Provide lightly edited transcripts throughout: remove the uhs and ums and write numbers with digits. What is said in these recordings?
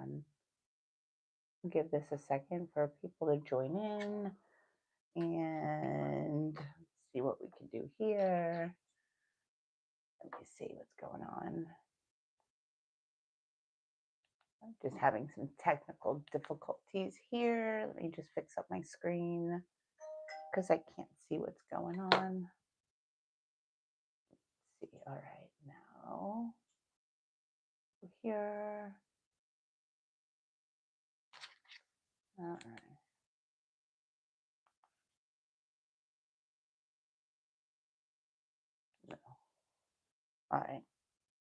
on. Give this a second for people to join in. And let's see what we can do here. Let me see what's going on. I'm just having some technical difficulties here. Let me just fix up my screen because I can't see what's going on. Let's see. All right, now here. All right. No. All right.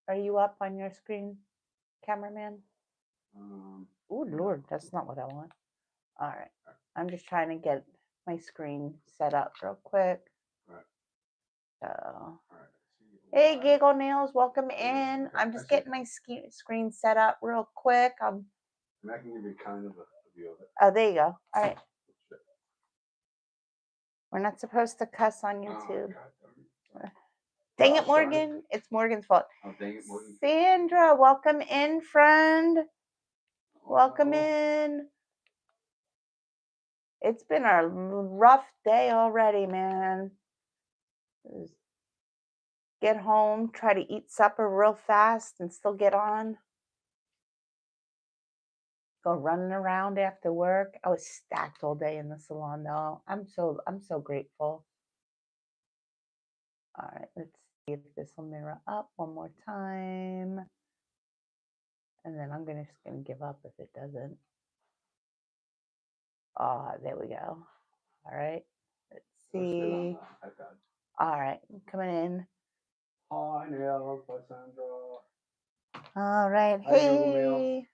Are you up on your screen, cameraman? Oh, Lord, that's not what I want. All right. I'm just trying to get my screen set up real quick. So, hey, Giggle Nails, welcome in. I'm just getting my screen set up real quick. I can give you kind of a view of it. Oh, there you go. All right. We're not supposed to cuss on YouTube. Dang it, Morgan. It's Morgan's fault. Oh, dang it, Morgan. Sandra, welcome in, friend. Welcome in. It's been a rough day already, man. Get home, try to eat supper real fast and still get on. Go running around after work. I was stacked all day in the salon though. I'm so grateful. All right, let's see if this will mirror up one more time. And then I'm just gonna give up if it doesn't. Oh, there we go. All right. Let's see. All right, coming in. Hi, Neil. Hi, Sandra. All right. Hi, Hey.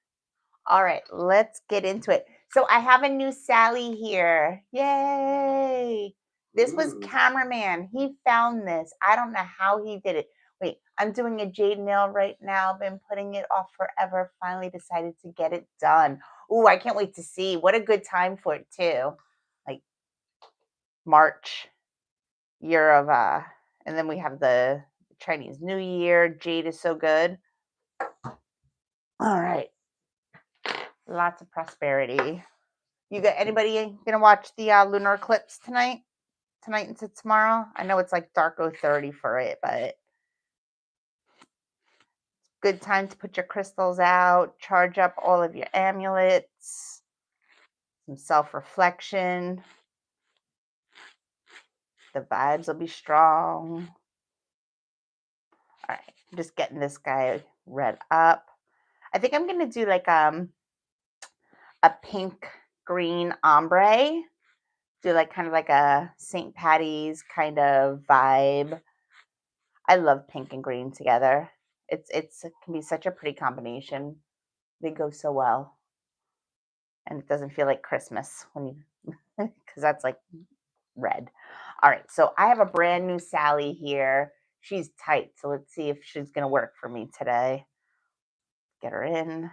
All right, let's get into it. So I have a new Sally here. Yay. This was cameraman. He found this. I don't know how he did it. Wait, I'm doing a jade nail right now. Been putting it off forever. Finally decided to get it done. Ooh, I can't wait to see. What a good time for it too. Like March, year of and then we have the Chinese New Year. Jade is so good. All right. Lots of prosperity. You got anybody gonna watch the lunar eclipse tonight into tomorrow? I know it's like dark 30 for it, but good time to put your crystals out, charge up all of your amulets, some self-reflection. The vibes will be strong. All right, I'm just getting this guy read up. I think I'm gonna do like a pink green ombre. Do like kind of like a St. Patty's kind of vibe. I love pink and green together. It can be such a pretty combination. They go so well. And it doesn't feel like Christmas when you because that's like red. All right, so I have a brand new Sally here. She's tight, so let's see if she's gonna work for me today. Get her in.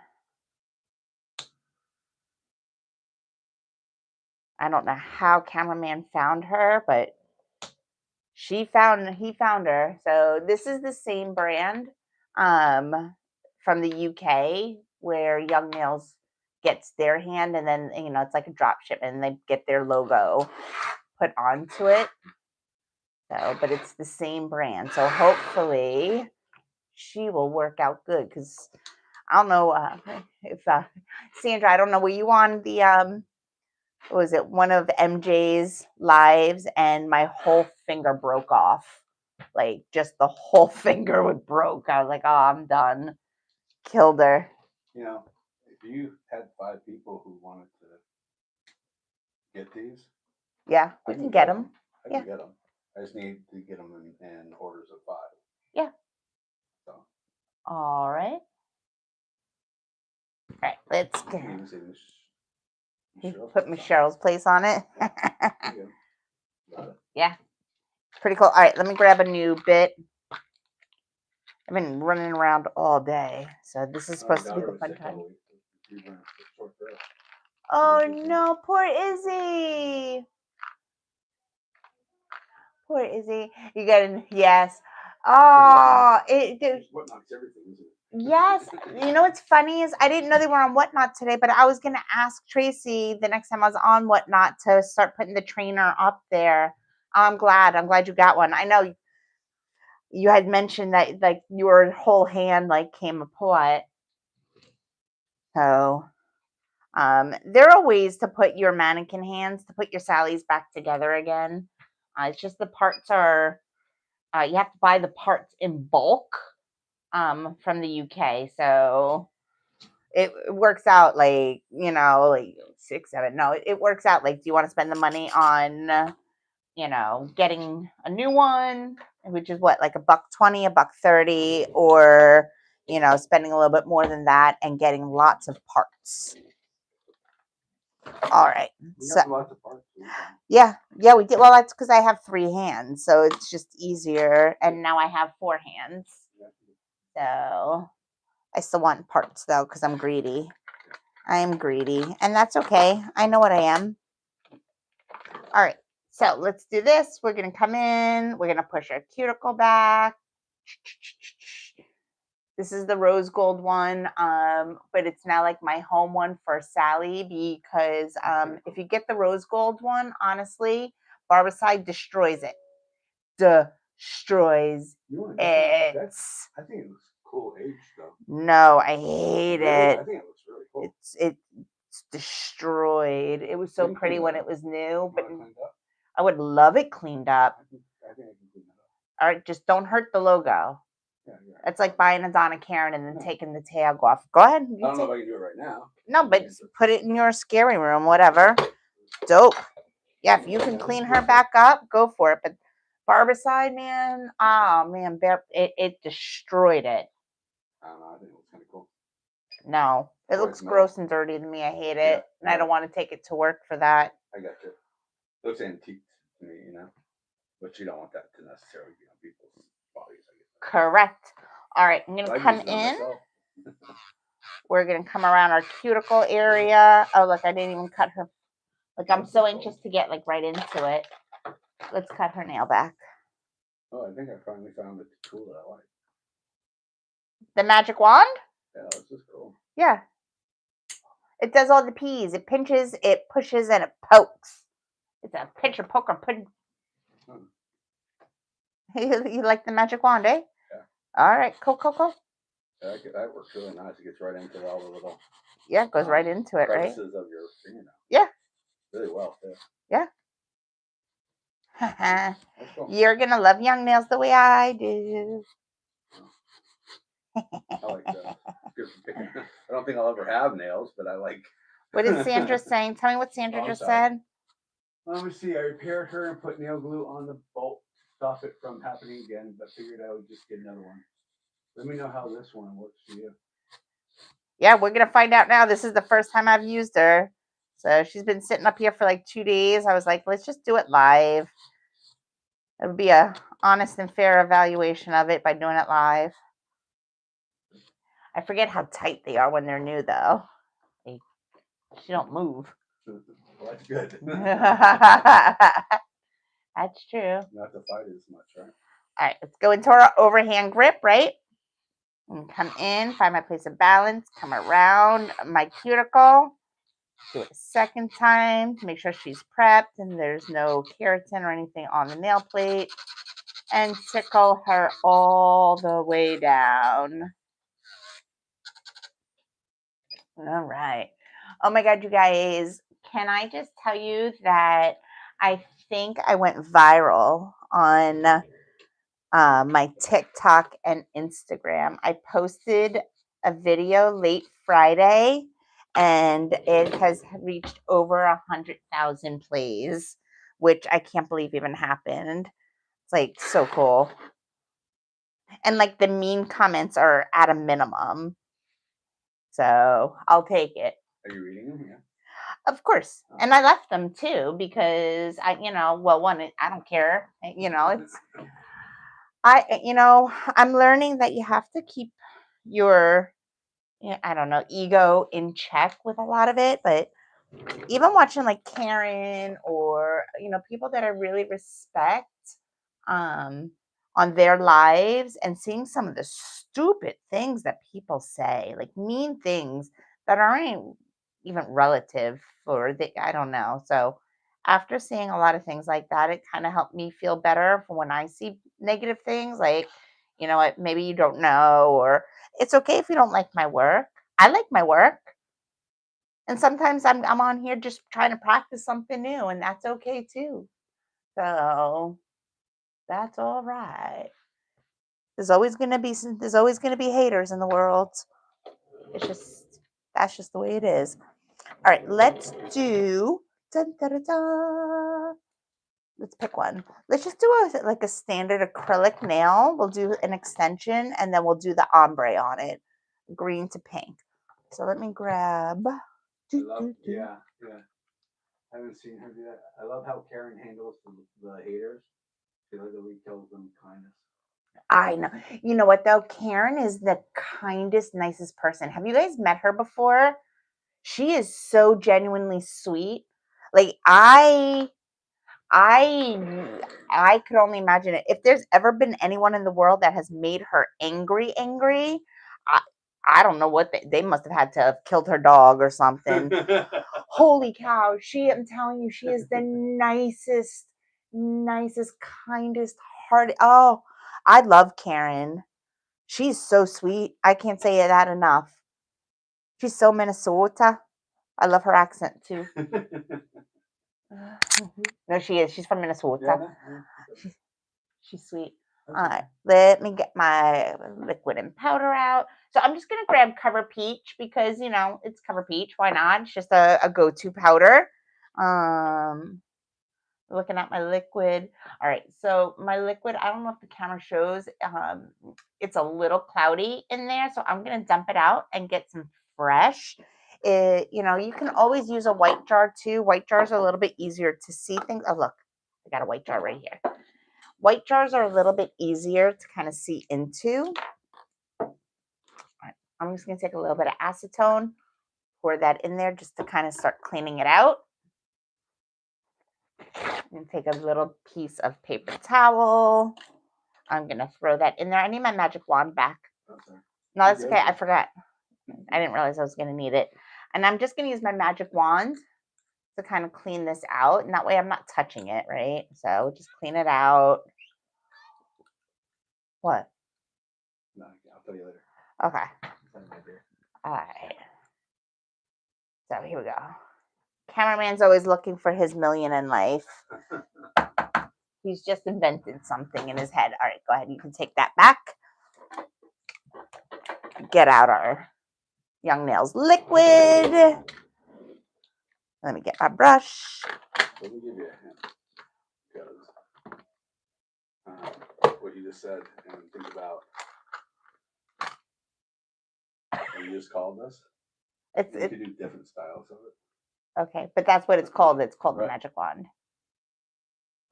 I don't know how cameraman found her, but he found her. So this is the same brand from the UK where Young Nails gets their hand, and then it's like a drop shipment and they get their logo put onto it. So, but it's the same brand. So hopefully she will work out good, because I don't know if Sandra, I don't know, were you on the what was it, one of MJ's lives, and my whole finger broke off. Like just the whole finger was broke. I was like, oh, I'm done. Killed her. If you had 5 people who wanted to get these, yeah, we can get them. I can get them. I just need to get them in orders of 5. Yeah. So. All right. All right, let's go. Put Miss Cheryl's place on it. Yeah. Pretty cool. All right, let me grab a new bit. I've been running around all day, so this is supposed to be the fun time. Oh no, poor Izzy. Poor Izzy. You got an yes. Oh, what knocks everything, isn't it? Yes. You know what's funny is I didn't know they were on Whatnot today, but I was gonna ask Tracy the next time I was on Whatnot to start putting the trainer up there. I'm glad. I'm glad you got one. I know you had mentioned that like your whole hand like came apart. So there are ways to put your mannequin hands to put your Sallies back together again. It's just the parts are you have to buy the parts in bulk from the UK. So it works out like, like 6, 7. No, it works out like, do you want to spend the money on, getting a new one, which is what, like $1.20, $1.30, or, spending a little bit more than that and getting lots of parts. All right. We So have lots of parts. yeah, we did. Well, that's because I have 3 hands, so it's just easier. And now I have 4 hands. So I still want parts though, because I'm greedy. I am greedy, and that's okay. I know what I am. All right, so let's do this. We're gonna come in. We're gonna push our cuticle back. This is the rose gold one, but it's now like my home one for Sally because if you get the rose gold one, honestly, Barbicide destroys it. Destroys it. I think it looks cool age though. No, I hate it. I think it looks really cool. It's destroyed. It was so Clean pretty it when up. it was new, but Want it cleaned up? I would love it cleaned up. I think I can clean that up. All right, just don't hurt the logo. Yeah. It's like buying a Donna Karen and then taking the tag off. Go ahead. I don't know if I can do it right now. No, but put it in your scary room, whatever. Dope. Yeah, if you can clean her back up, go for it. But Barbicide, man, oh man, it destroyed it. I don't know. I think it looks kind of cool. No, it Or looks it's gross and dirty to me. I hate it, and I don't want to take it to work for that. I got you. It looks antique to me, but you don't want that to necessarily be on people's bodies, I guess. Correct. All right, I'm gonna But I come use it on in. myself. We're gonna come around our cuticle area. Oh, look, I didn't even cut her. Like, I'm so anxious to get like right into it. Let's cut her nail back. Oh, I think I finally found the tool that I like. The magic wand? Yeah, this is cool. Yeah. It does all the P's. It pinches, it pushes, and it pokes. It's a pincher, poker, pudding. You like the magic wand, eh? Yeah. All right, cool. Yeah, that works really nice. It gets right into all the little. Yeah, it goes right into it, right? Crevices of your fingernail. Yeah. Really well, too. Yeah. Cool. You're gonna love young nails the way I do. I like that. I don't think I'll ever have nails, but I like. What is Sandra saying? Tell me what Sandra just said. Let me see. I repaired her and put nail glue on the bolt to stop it from happening again, but figured I would just get another one. Let me know how this one works for you. Yeah, we're gonna find out now. This is the first time I've used her. So she's been sitting up here for like 2 days. I was like, let's just do it live. It would be a honest and fair evaluation of it by doing it live. I forget how tight they are when they're new, though. They don't move. Well, that's good. That's true. Not to fight as much, right? All right, let's go into our overhand grip, right? And come in, find my place of balance, come around my cuticle. Do it a second time to make sure she's prepped and there's no keratin or anything on the nail plate. And tickle her all the way down. All right. Oh my God, you guys. Can I just tell you that I think I went viral on my TikTok and Instagram. I posted a video late Friday and it has reached over 100,000 plays, which I can't believe even happened. It's like so cool. And like the mean comments are at a minimum. So I'll take it. Are you reading them? Yeah. Of course. And I left them too because I don't care. I'm learning that you have to keep your, ego in check with a lot of it. But even watching like Karen or, people that I really respect on on their lives and seeing some of the stupid things that people say, like mean things that aren't even relative or I don't know. So after seeing a lot of things like that, it kind of helped me feel better for when I see negative things like, you know what, maybe you don't know, or it's okay if you don't like my work. I like my work. And sometimes I'm on here just trying to practice something new, and that's okay too. So that's all right. There's always gonna be haters in the world. It's just that's just the way it is. All right, let's do dun, dun, dun, dun. Let's pick one. Let's just do like a standard acrylic nail. We'll do an extension and then we'll do the ombre on it. Green to pink. So let me grab. Yeah. I haven't seen her do that. I love how Karen handles the haters. She literally kills them kindness. I know. You know what though? Karen is the kindest, nicest person. Have you guys met her before? She is so genuinely sweet. Like I could only imagine it. If there's ever been anyone in the world that has made her angry, I I don't know what they must have had to have killed her dog or something. Holy cow, I'm telling you, she is the nicest, kindest heart. Oh, I love Karen. She's so sweet. I can't say that enough. She's so Minnesota. I love her accent too. No, she is. She's from Minnesota. She's, she's sweet. All right, let me get my liquid and powder out. So I'm just gonna grab Cover Peach because you know it's Cover Peach. Why not? It's just a go-to powder. Um, looking at my liquid. All right, so my liquid. I don't know if the camera shows. It's a little cloudy in there, so I'm gonna dump it out and get some fresh. You know, you can always use a white jar too. White jars are a little bit easier to see things. Oh, look, I got a white jar right here. White jars are a little bit easier to kind of see into. All right, I'm just going to take a little bit of acetone, pour that in there just to kind of start cleaning it out. And take a little piece of paper towel. I'm going to throw that in there. I need my magic wand back. Okay. No, that's okay. I forgot. I didn't realize I was going to need it. And I'm just going to use my magic wand to kind of clean this out. And that way I'm not touching it, right? So just clean it out. What? No, I'll tell you later. Okay. All right. So here we go. Cameraman's always looking for his million in life. He's just invented something in his head. All right, go ahead. You can take that back. Get out our Young Nails liquid. Let me get my brush. Let me give you a hint. Because what you just said, and think about what you just called this. You could do different styles of it. Okay, but that's what it's called. It's called the Magic Wand.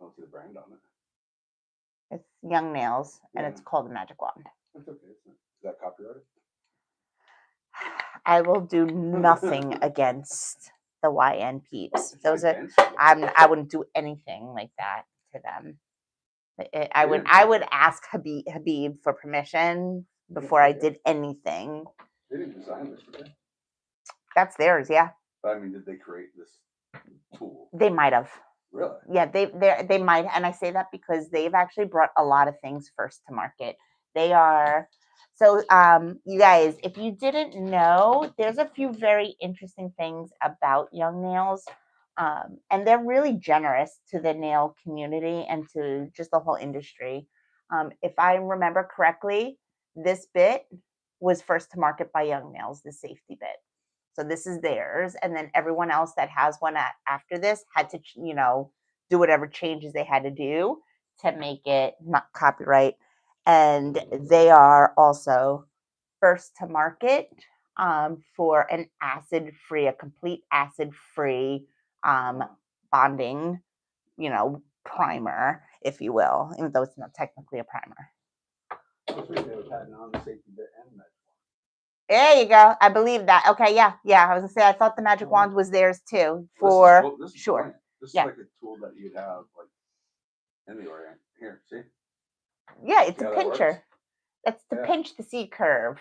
I don't see the brand on it. It's Young Nails, and it's called the Magic Wand. That's okay. Is that copyrighted? I will do nothing against the YN peeps. Those are I wouldn't do anything like that to them. I would ask Habib for permission before I did anything. They didn't design this, did they? That's theirs, yeah. But I mean, did they create this tool? They might have. Really? Yeah, they might, and I say that because they've actually brought a lot of things first to market. They are so you guys, if you didn't know, there's a few very interesting things about Young Nails. And they're really generous to the nail community and to just the whole industry. If I remember correctly, this bit was first to market by Young Nails, the safety bit. So this is theirs. And then everyone else that has one after this had to, you know, do whatever changes they had to do to make it not copyright. And they are also first to market for an acid-free, a complete acid-free bonding, you know, primer, if you will, even though it's not technically a primer. There you go. I believe that. Okay, yeah. I was gonna say I thought the Magic Wand was theirs too. For sure. This is like a tool that you'd have like anywhere. Here, see? Yeah, it's See a how that works? pincher. That's to Yeah. pinch the C curve.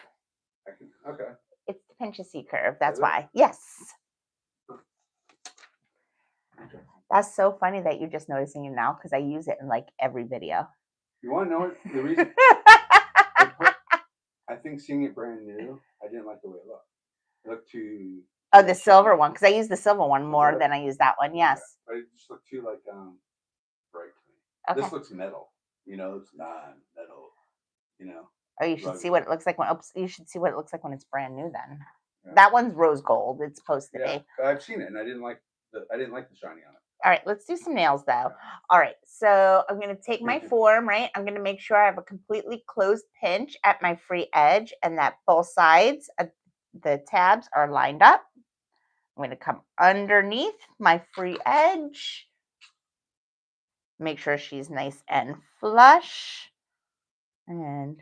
Okay. It's to pinch a C curve. That's Is it? why. Yes. Okay. That's so funny that you're just noticing it now because I use it in like every video. You want to know what the reason? I think seeing it brand new, I didn't like the way it looked. It looked too. Oh, the silver one, because I use the silver one more than I use that one. Yes. But it just looked too like bright to me. Okay. This looks metal. It's non-metal. Oh, you should rugged. see what it looks like when. Oops, you should see what it looks like when it's brand new. Then Yeah. that one's rose gold. It's supposed to Yeah, be. I've seen it, and I didn't like the shiny on it. All right, let's do some nails though. All right, so I'm going to take my form, right? I'm going to make sure I have a completely closed pinch at my free edge and that both sides of the tabs are lined up. I'm going to come underneath my free edge. Make sure she's nice and flush. And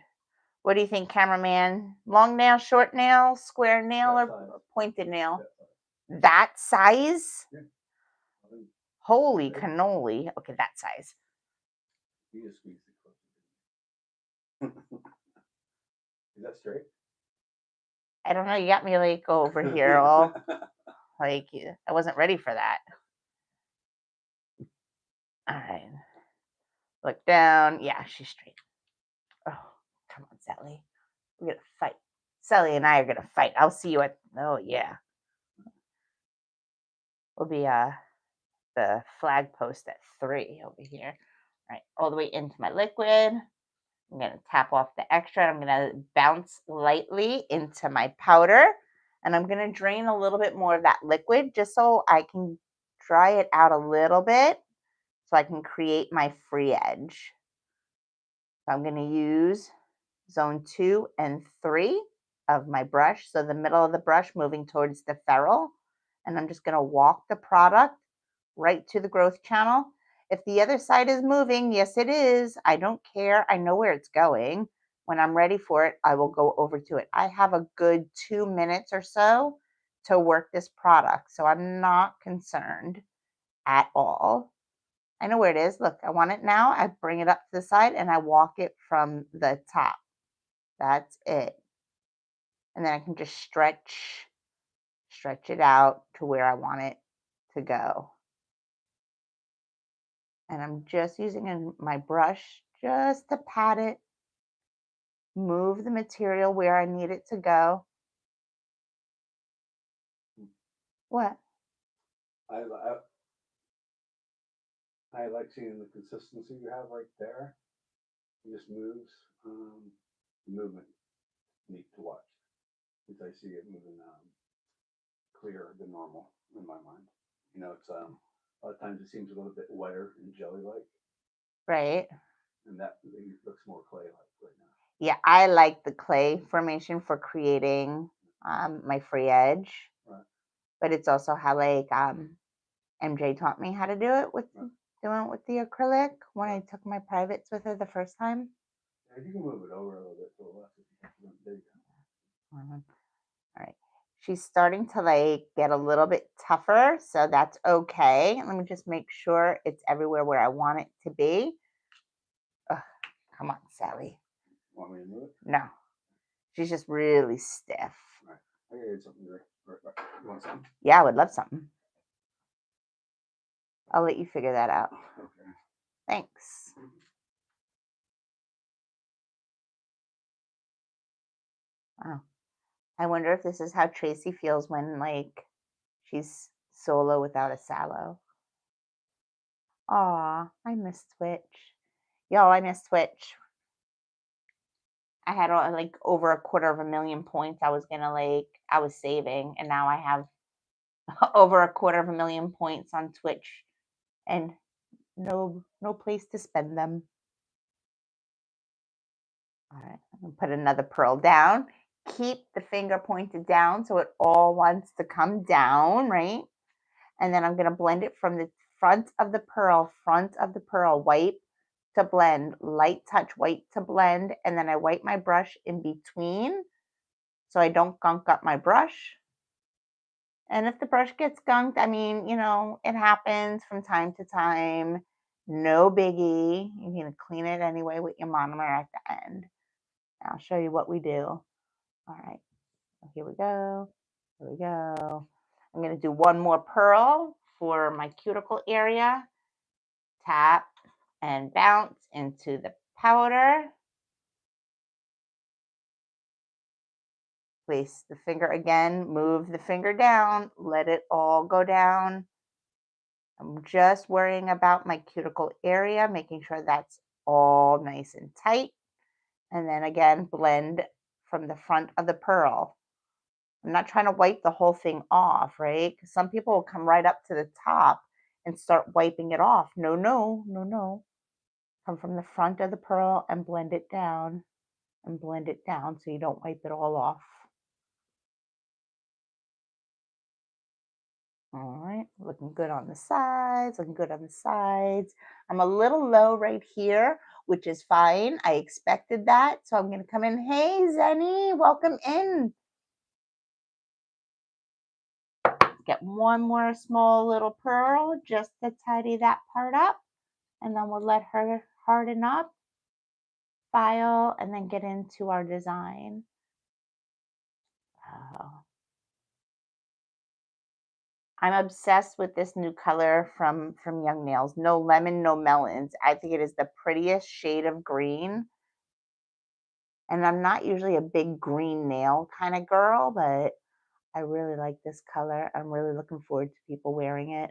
what do you think, cameraman? Long nail, short nail, square nail, or pointed nail? That size? Yeah. Holy cannoli. Okay, that size. You just squeeze it close. Is that straight? I don't know. You got me like over here all like I wasn't ready for that. All right. Look down. Yeah, she's straight. Oh, come on, Sally. We're gonna fight. Sally and I are gonna fight. I'll see you at. Oh yeah. We'll be the flag post at 3 over here. All right, all the way into my liquid. I'm gonna tap off the extra. I'm gonna bounce lightly into my powder, and I'm gonna drain a little bit more of that liquid just so I can dry it out a little bit, so I can create my free edge. So I'm gonna use zone 2 and 3 of my brush. So the middle of the brush moving towards the ferrule. And I'm just going to walk the product right to the growth channel. If the other side is moving, yes, it is. I don't care. I know where it's going. When I'm ready for it, I will go over to it. I have a good 2 minutes or so to work this product. So I'm not concerned at all. I know where it is. Look, I want it now. I bring it up to the side and I walk it from the top. That's it. And then I can just stretch it out to where I want it to go. And I'm just using my brush just to pat it, move the material where I need it to go. What? I like seeing the consistency you have right there. It just moves. Movement neat to watch because I see it moving clearer than normal in my mind. It's a lot of times it seems a little bit wetter and jelly-like, Right. and that looks more clay-like right now. Yeah, I like the clay formation for creating my free edge. Right. But it's also how like MJ taught me how to do it with doing it with the acrylic when I took my privates with her the first time. Yeah, if you can move it over a little bit to the left, there you go. All right. She's starting to like get a little bit tougher, so that's okay. Let me just make sure it's everywhere where I want it to be. Ugh, come on, Sally. Want me to move it? No. She's just really stiff. Right. I gotta get something right. You want something? Yeah, I would love something. I'll let you figure that out. Okay. Thanks. Wow. I wonder if this is how Tracy feels when like she's solo without a Sallow. Aw, I miss Twitch. Y'all, I miss Twitch. I had like over 250,000 points I was saving, and now I have over 250,000 points on Twitch and no place to spend them. All right, I'm gonna put another pearl down. Keep the finger pointed down so it all wants to come down, right? And then I'm gonna blend it from the front of the pearl, wipe to blend, light touch, white to blend, and then I wipe my brush in between so I don't gunk up my brush. And if the brush gets gunked, I mean, it happens from time to time. No biggie. You're going to clean it anyway with your monomer at the end. I'll show you what we do. All right. Here we go. Here we go. I'm going to do one more pearl for my cuticle area. Tap and bounce into the powder. Place the finger again, move the finger down, let it all go down. I'm just worrying about my cuticle area, making sure that's all nice and tight. And then again, blend from the front of the pearl. I'm not trying to wipe the whole thing off, right? Because some people will come right up to the top and start wiping it off. No, no, no, no. Come from the front of the pearl and blend it down and blend it down so you don't wipe it all off. All right, looking good on the sides, looking good on the sides. I'm a little low right here, which is fine. I expected that. So I'm going to come in. Hey, Zenny, welcome in. Get one more small little pearl just to tidy that part up. And then we'll let her harden up, file, and then get into our design. Oh. I'm obsessed with this new color from Young Nails. No lemon, no melons. I think it is the prettiest shade of green. And I'm not usually a big green nail kind of girl, but I really like this color. I'm really looking forward to people wearing it.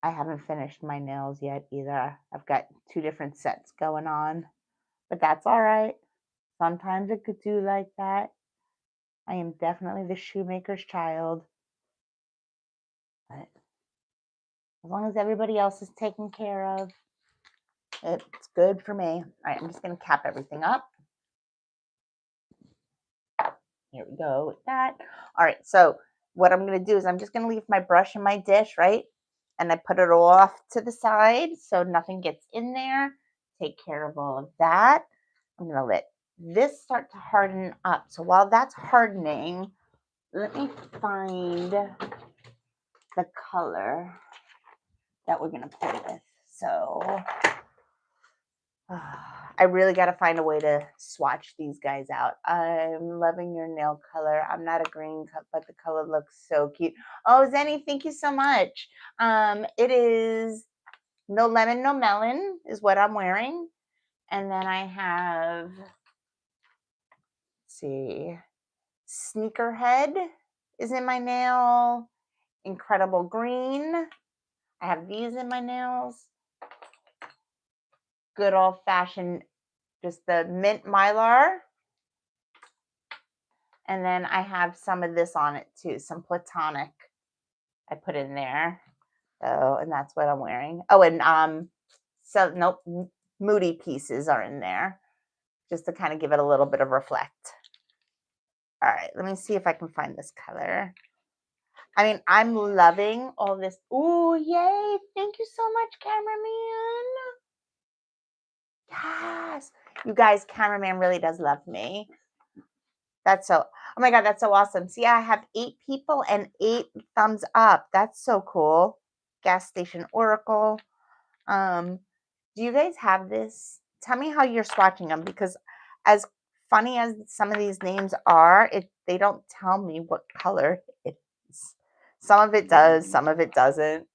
I haven't finished my nails yet either. I've got 2 different sets going on, but that's all right. Sometimes it could do like that. I am definitely the shoemaker's child. But as long as everybody else is taken care of, it's good for me. All right, I'm just going to cap everything up. Here we go with that. All right, so what I'm going to do is I'm just going to leave my brush in my dish, right? And I put it all off to the side so nothing gets in there. Take care of all of that. I'm going to let this start to harden up. So while that's hardening, let me find the color that we're going to play with. So I really got to find a way to swatch these guys out. I'm loving your nail color. I'm not a green cup, but the color looks so cute. Oh, Zenny, thank you so much. It is no lemon, no melon is what I'm wearing. And then I have, let's see, Sneakerhead is in my nail. Incredible Green. I have these in my nails. Good old-fashioned, just the mint mylar. And then I have some of this on it too, some platonic I put in there. So, and that's what I'm wearing. Oh, and so nope, moody pieces are in there just to kind of give it a little bit of reflect. All right, let me see if I can find this color. I mean, I'm loving all this. Ooh, yay. Thank you so much, cameraman. Yes. You guys, cameraman really does love me. That's so, oh my God, that's so awesome. See, I have 8 people and 8 thumbs up. That's so cool. Gas Station Oracle. Do you guys have this? Tell me how you're swatching them, because as funny as some of these names are, they don't tell me what color it is. Some of it does, some of it doesn't.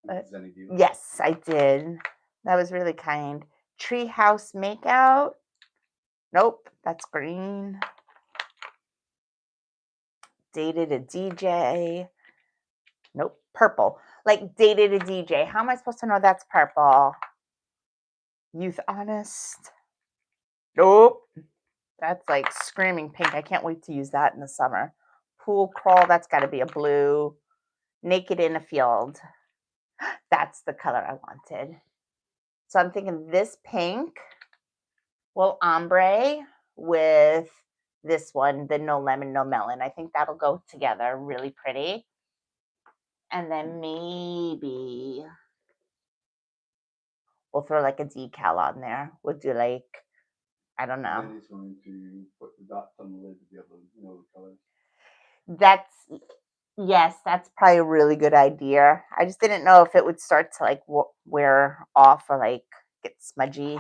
But yes, I did. That was really kind. Treehouse Makeout. Nope, that's green. Dated a DJ. Nope, purple. Like dated a DJ. How am I supposed to know that's purple? Youth Honest. Nope. That's like screaming pink. I can't wait to use that in the summer. Pool Crawl. That's got to be a blue. Naked in a Field. That's the color I wanted. So I'm thinking this pink will ombre with this one, the No Lemon, No Melon. I think that'll go together really pretty. And then maybe we'll throw like a decal on there. We'll do like, I don't know. Then he's going to put the dots on the lid to be able to know the colors. That's, Yes, that's probably a really good idea. I just didn't know if it would start to like wear off or like get smudgy.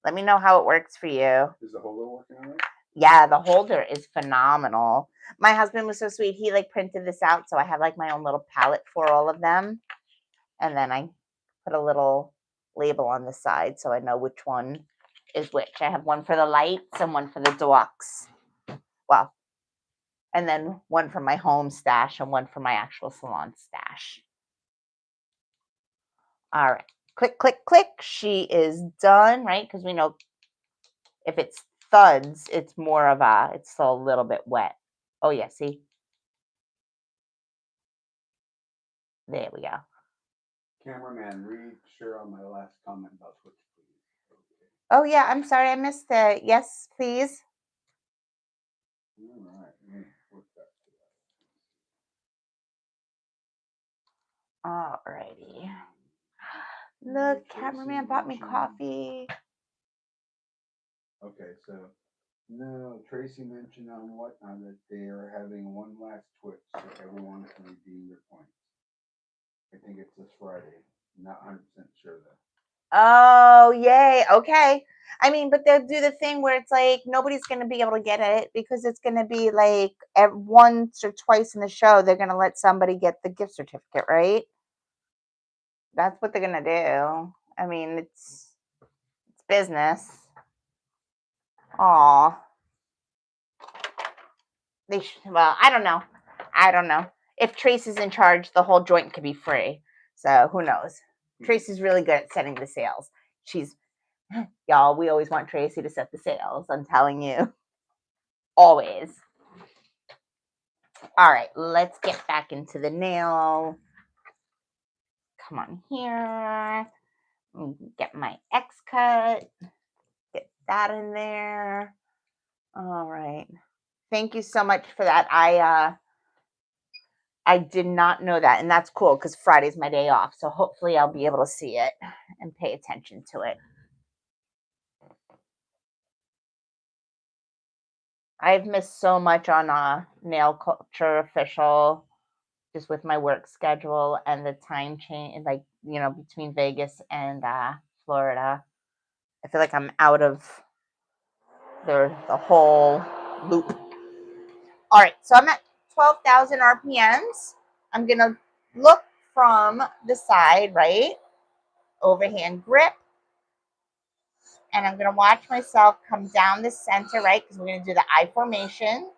Let me know how it works for you. Is the holder working on it? Yeah, the holder is phenomenal. My husband was so sweet. He like printed this out, so I have like my own little palette for all of them. And then I put a little label on the side so I know which one is which. I have one for the lights and one for the deluxe. Well, and then one for my home stash and one for my actual salon stash. All right. Click, click, click. She is done, right? Because we know if it's thuds, it's more of it's still a little bit wet. Oh, yeah. See? There we go. Cameraman, read sure on my last comment about Twitch, please. Okay. Oh, yeah. I'm sorry. I missed it. Yes, please. All right. Let me work that to that. All righty. Look, cameraman bought me coffee. Okay, so no, Tracy mentioned on Whatnot that they are having one last Twitch so everyone can redeem their points. I think it's this Friday. Not 100% sure though. Oh, yay. Okay. I mean, but they'll do the thing where it's like nobody's going to be able to get it because it's going to be like once or twice in the show, they're going to let somebody get the gift certificate, right? That's what they're going to do. I mean, it's business. Aw. Well, I don't know. I don't know. If Tracy's in charge, the whole joint could be free. So who knows? Tracy's really good at setting the sales. Y'all, we always want Tracy to set the sales. I'm telling you. Always. All right, let's get back into the nail. Come on here. Get my X cut. Get that in there. All right. Thank you so much for that. I did not know that, and that's cool because Friday's my day off. So hopefully I'll be able to see it and pay attention to it. I've missed so much on Nail Culture Official, just with my work schedule and the time change, like between Vegas and Florida. I feel like I'm out of the whole loop. All right, so I'm at 12,000 RPMs. I'm gonna look from the side, right? Overhand grip. And I'm going to watch myself come down the center, right? Because we're going to do the I formation.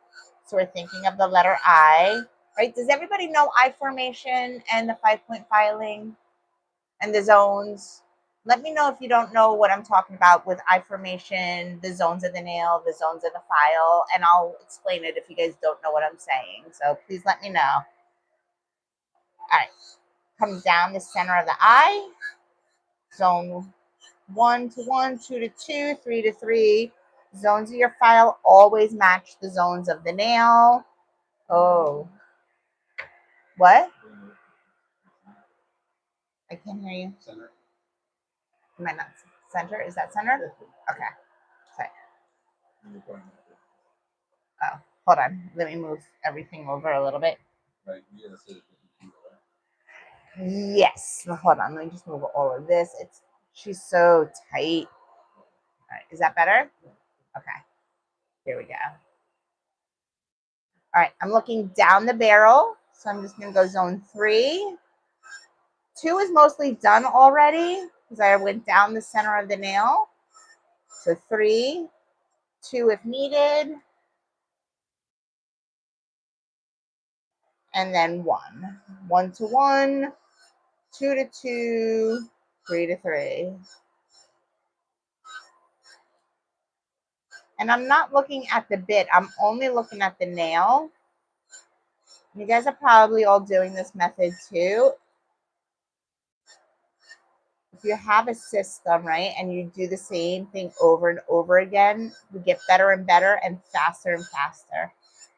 So we're thinking of the letter I, right? Does everybody know I formation and the 5-point filing and the zones? Let me know if you don't know what I'm talking about with I formation, the zones of the nail, the zones of the file, and I'll explain it if you guys don't know what I'm saying. So please let me know. All right. Come down the center of the I. Zone 1 to 1, 2 to 2, 3 to 3. Zones of your file always match the zones of the nail. Oh. What? I can't hear you. Center. Am I not center? Is that center? Okay. Sorry. Oh, hold on. Let me move everything over a little bit. Right. Yes. Hold on. Let me just move all of this. She's so tight. All right. Is that better? Okay. Here we go. All right. I'm looking down the barrel. So I'm just going to go zone 3. 2 is mostly done already because I went down the center of the nail. So 3, 2 if needed, and then 1. 1 to 1, 2 to 2, 3 to 3. And I'm not looking at the bit. I'm only looking at the nail. You guys are probably all doing this method too. If you have a system, right, and you do the same thing over and over again, you get better and better and faster.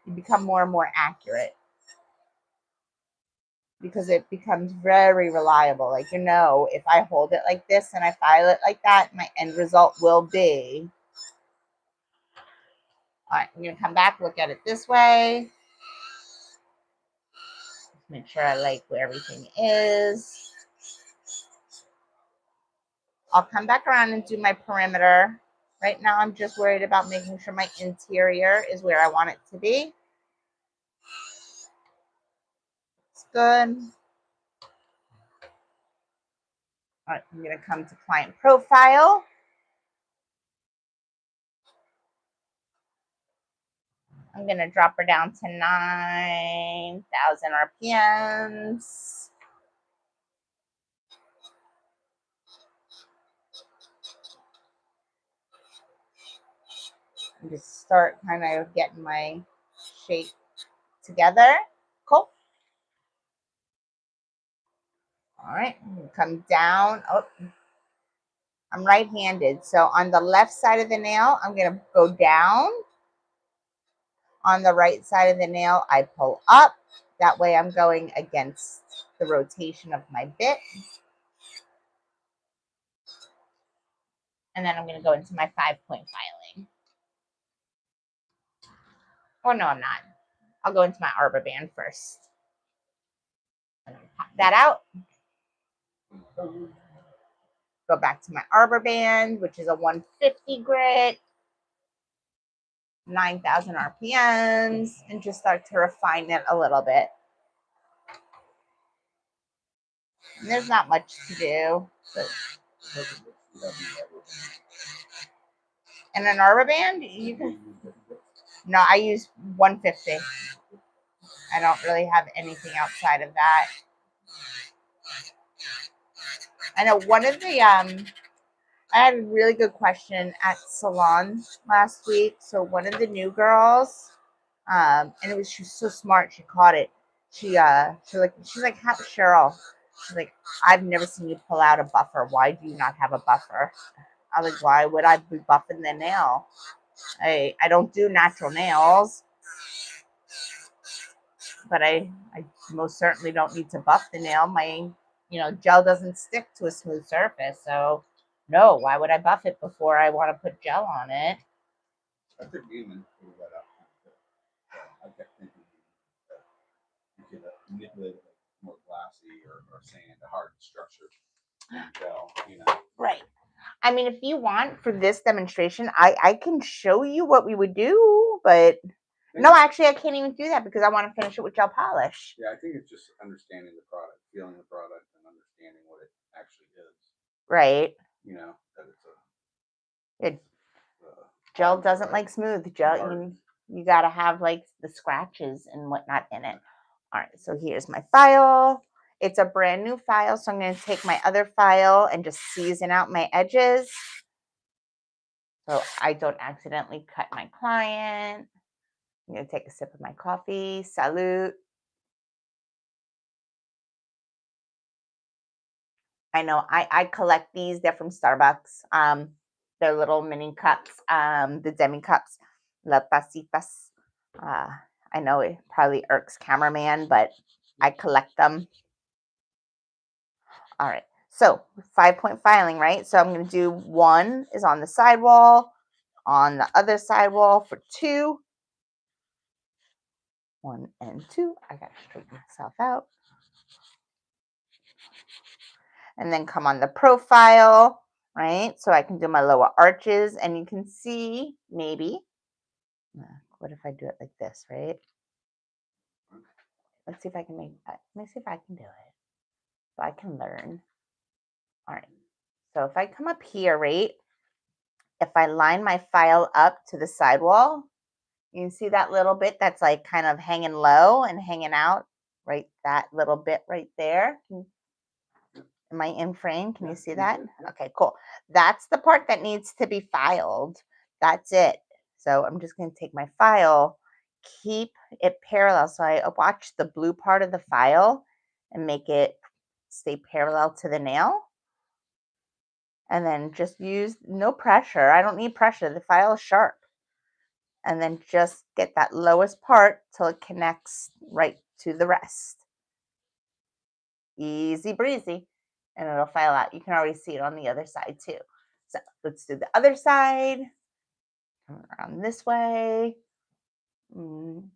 You become more and more accurate because it becomes very reliable. Like, if I hold it like this and I file it like that, my end result will be. All right, I'm going to come back, look at it this way. Make sure I like where everything is. I'll come back around and do my perimeter. Right now, I'm just worried about making sure my interior is where I want it to be. It's good. All right, I'm going to come to client profile. I'm going to drop her down to 9,000 RPMs. And just start kind of getting my shape together. Cool. All right, come down. Oh, I'm right-handed. So on the left side of the nail, I'm going to go down. On the right side of the nail, I pull up. That way I'm going against the rotation of my bit. And then I'm going to go into my 5-point filing. Oh, no, I'm not. I'll go into my arbor band first. And pop that out. Go back to my arbor band, which is a 150 grit, 9,000 RPMs, and just start to refine it a little bit. And there's not much to do. And an arbor band, you can. No, I use 150. I don't really have anything outside of that. I know one of the I had a really good question at salon last week. So one of the new girls, and she was so smart, she caught it. She's like Cheryl. She's like, I've never seen you pull out a buffer. Why do you not have a buffer? I was like, why would I be buffing the nail? I don't do natural nails. But I most certainly don't need to buff the nail. My, gel doesn't stick to a smooth surface. So, no, why would I buff it before I want to put gel on it? I think Neiman figured that out. I kept thinking you could manipulate it more glassy or sand, a hard structure, gel, Right. I mean, if you want for this demonstration, I can show you what we would do, but no, actually, I can't even do that because I want to finish it with gel polish. Yeah, I think it's just understanding the product, feeling the product, and understanding what it actually is. Right. That it's gel doesn't like smooth gel. You got to have like the scratches and whatnot in it. All right, so here's my file. It's a brand new file, so I'm going to take my other file and just season out my edges so I don't accidentally cut my client. I'm going to take a sip of my coffee. Salute. I know I collect these. They're from Starbucks. They're little mini cups, the demi cups, La Pasitas. I know it probably irks cameraman, but I collect them. All right. So 5-point filing, right? So I'm going to do 1 is on the sidewall, on the other sidewall for 2. 1 and 2. I got to straighten myself out. And then come on the profile, right? So I can do my lower arches, and you can see maybe. What if I do it like this, right? Let's see if I can make that. Let me see if I can do it. So I can learn. All right. So if I come up here, right? If I line my file up to the sidewall, you can see that little bit that's like kind of hanging low and hanging out, right? That little bit right there. Am I in frame? Can you see that? Okay, cool. That's the part that needs to be filed. That's it. So I'm just going to take my file, keep it parallel. So I watch the blue part of the file and make it stay parallel to the nail. And then just use no pressure. I don't need pressure. The file is sharp. And then just get that lowest part till it connects right to the rest. Easy breezy. And it'll file out. You can already see it on the other side too. So let's do the other side. Come around this way. And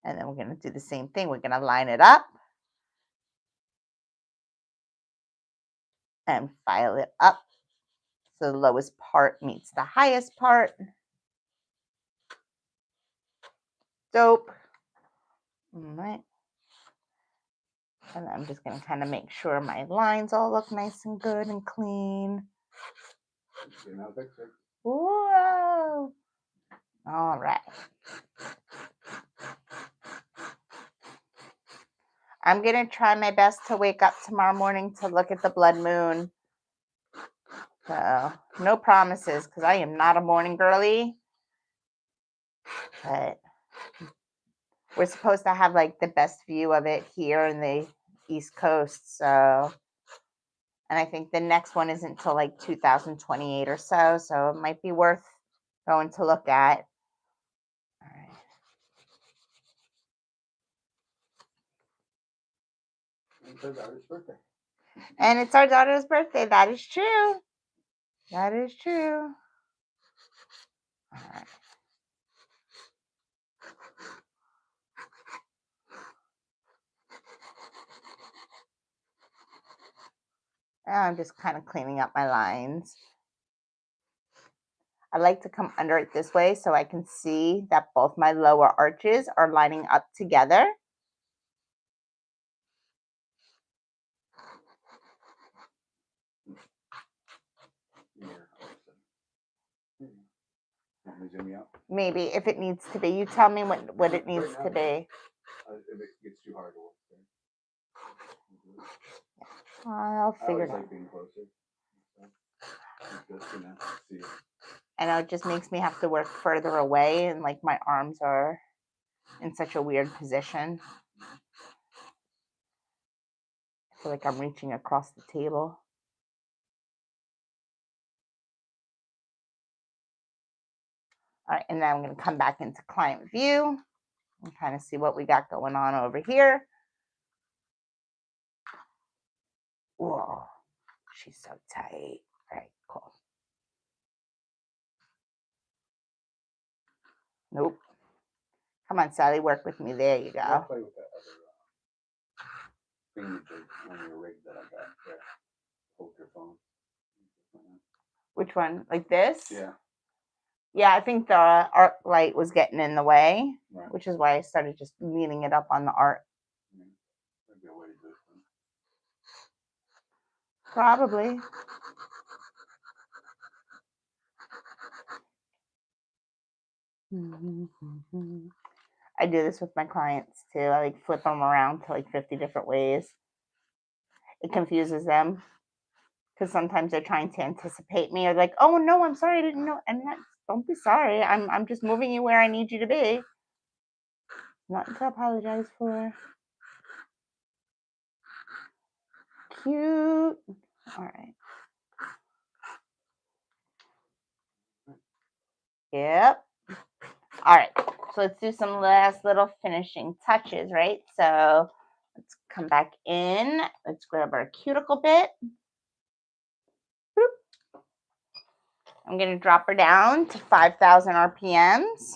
And then we're going to do the same thing. We're going to line it up and file it up so the lowest part meets the highest part. Dope. All right. And I'm just going to kind of make sure my lines all look nice and good and clean. Whoa. All right. I'm going to try my best to wake up tomorrow morning to look at the blood moon. So, no promises because I am not a morning girly. But we're supposed to have like the best view of it here in the East Coast. So, and I think the next one isn't till like 2028 or so. So it might be worth going to look at. All right. It's our daughter's birthday. And it's our daughter's birthday. That is true. That is true. All right. I'm just kind of cleaning up my lines. I like to come under it this way so I can see that both my lower arches are lining up together. Maybe if it needs to be. You tell me what it needs to be. If it gets too hard to work there. I'll figure it out. Like being closer. Just gonna see it. I know it just makes me have to work further away, and like my arms are in such a weird position. I feel like I'm reaching across the table. All right, and then I'm going to come back into client view and kind of see what we got going on over here. Whoa, she's so tight. All right, cool. Nope. Come on, Sally, work with me. There you go. I'll play with that other on your rig that I got there. Hold your phone. Which one? Like this? Yeah. Yeah, I think the art light was getting in the way, Right. which is why I started just leaning it up on the art. Maybe a way to do this one. Probably. I do this with my clients too. I like flip them around to like 50 different ways. It confuses them because sometimes they're trying to anticipate me or like, oh no, I'm sorry, I didn't know. And don't be sorry. I'm just moving you where I need you to be. Nothing to apologize for. Cute. All right. Yep. All right. So let's do some last little finishing touches, right? So let's come back in. Let's grab our cuticle bit. Boop. I'm going to drop her down to 5,000 RPMs.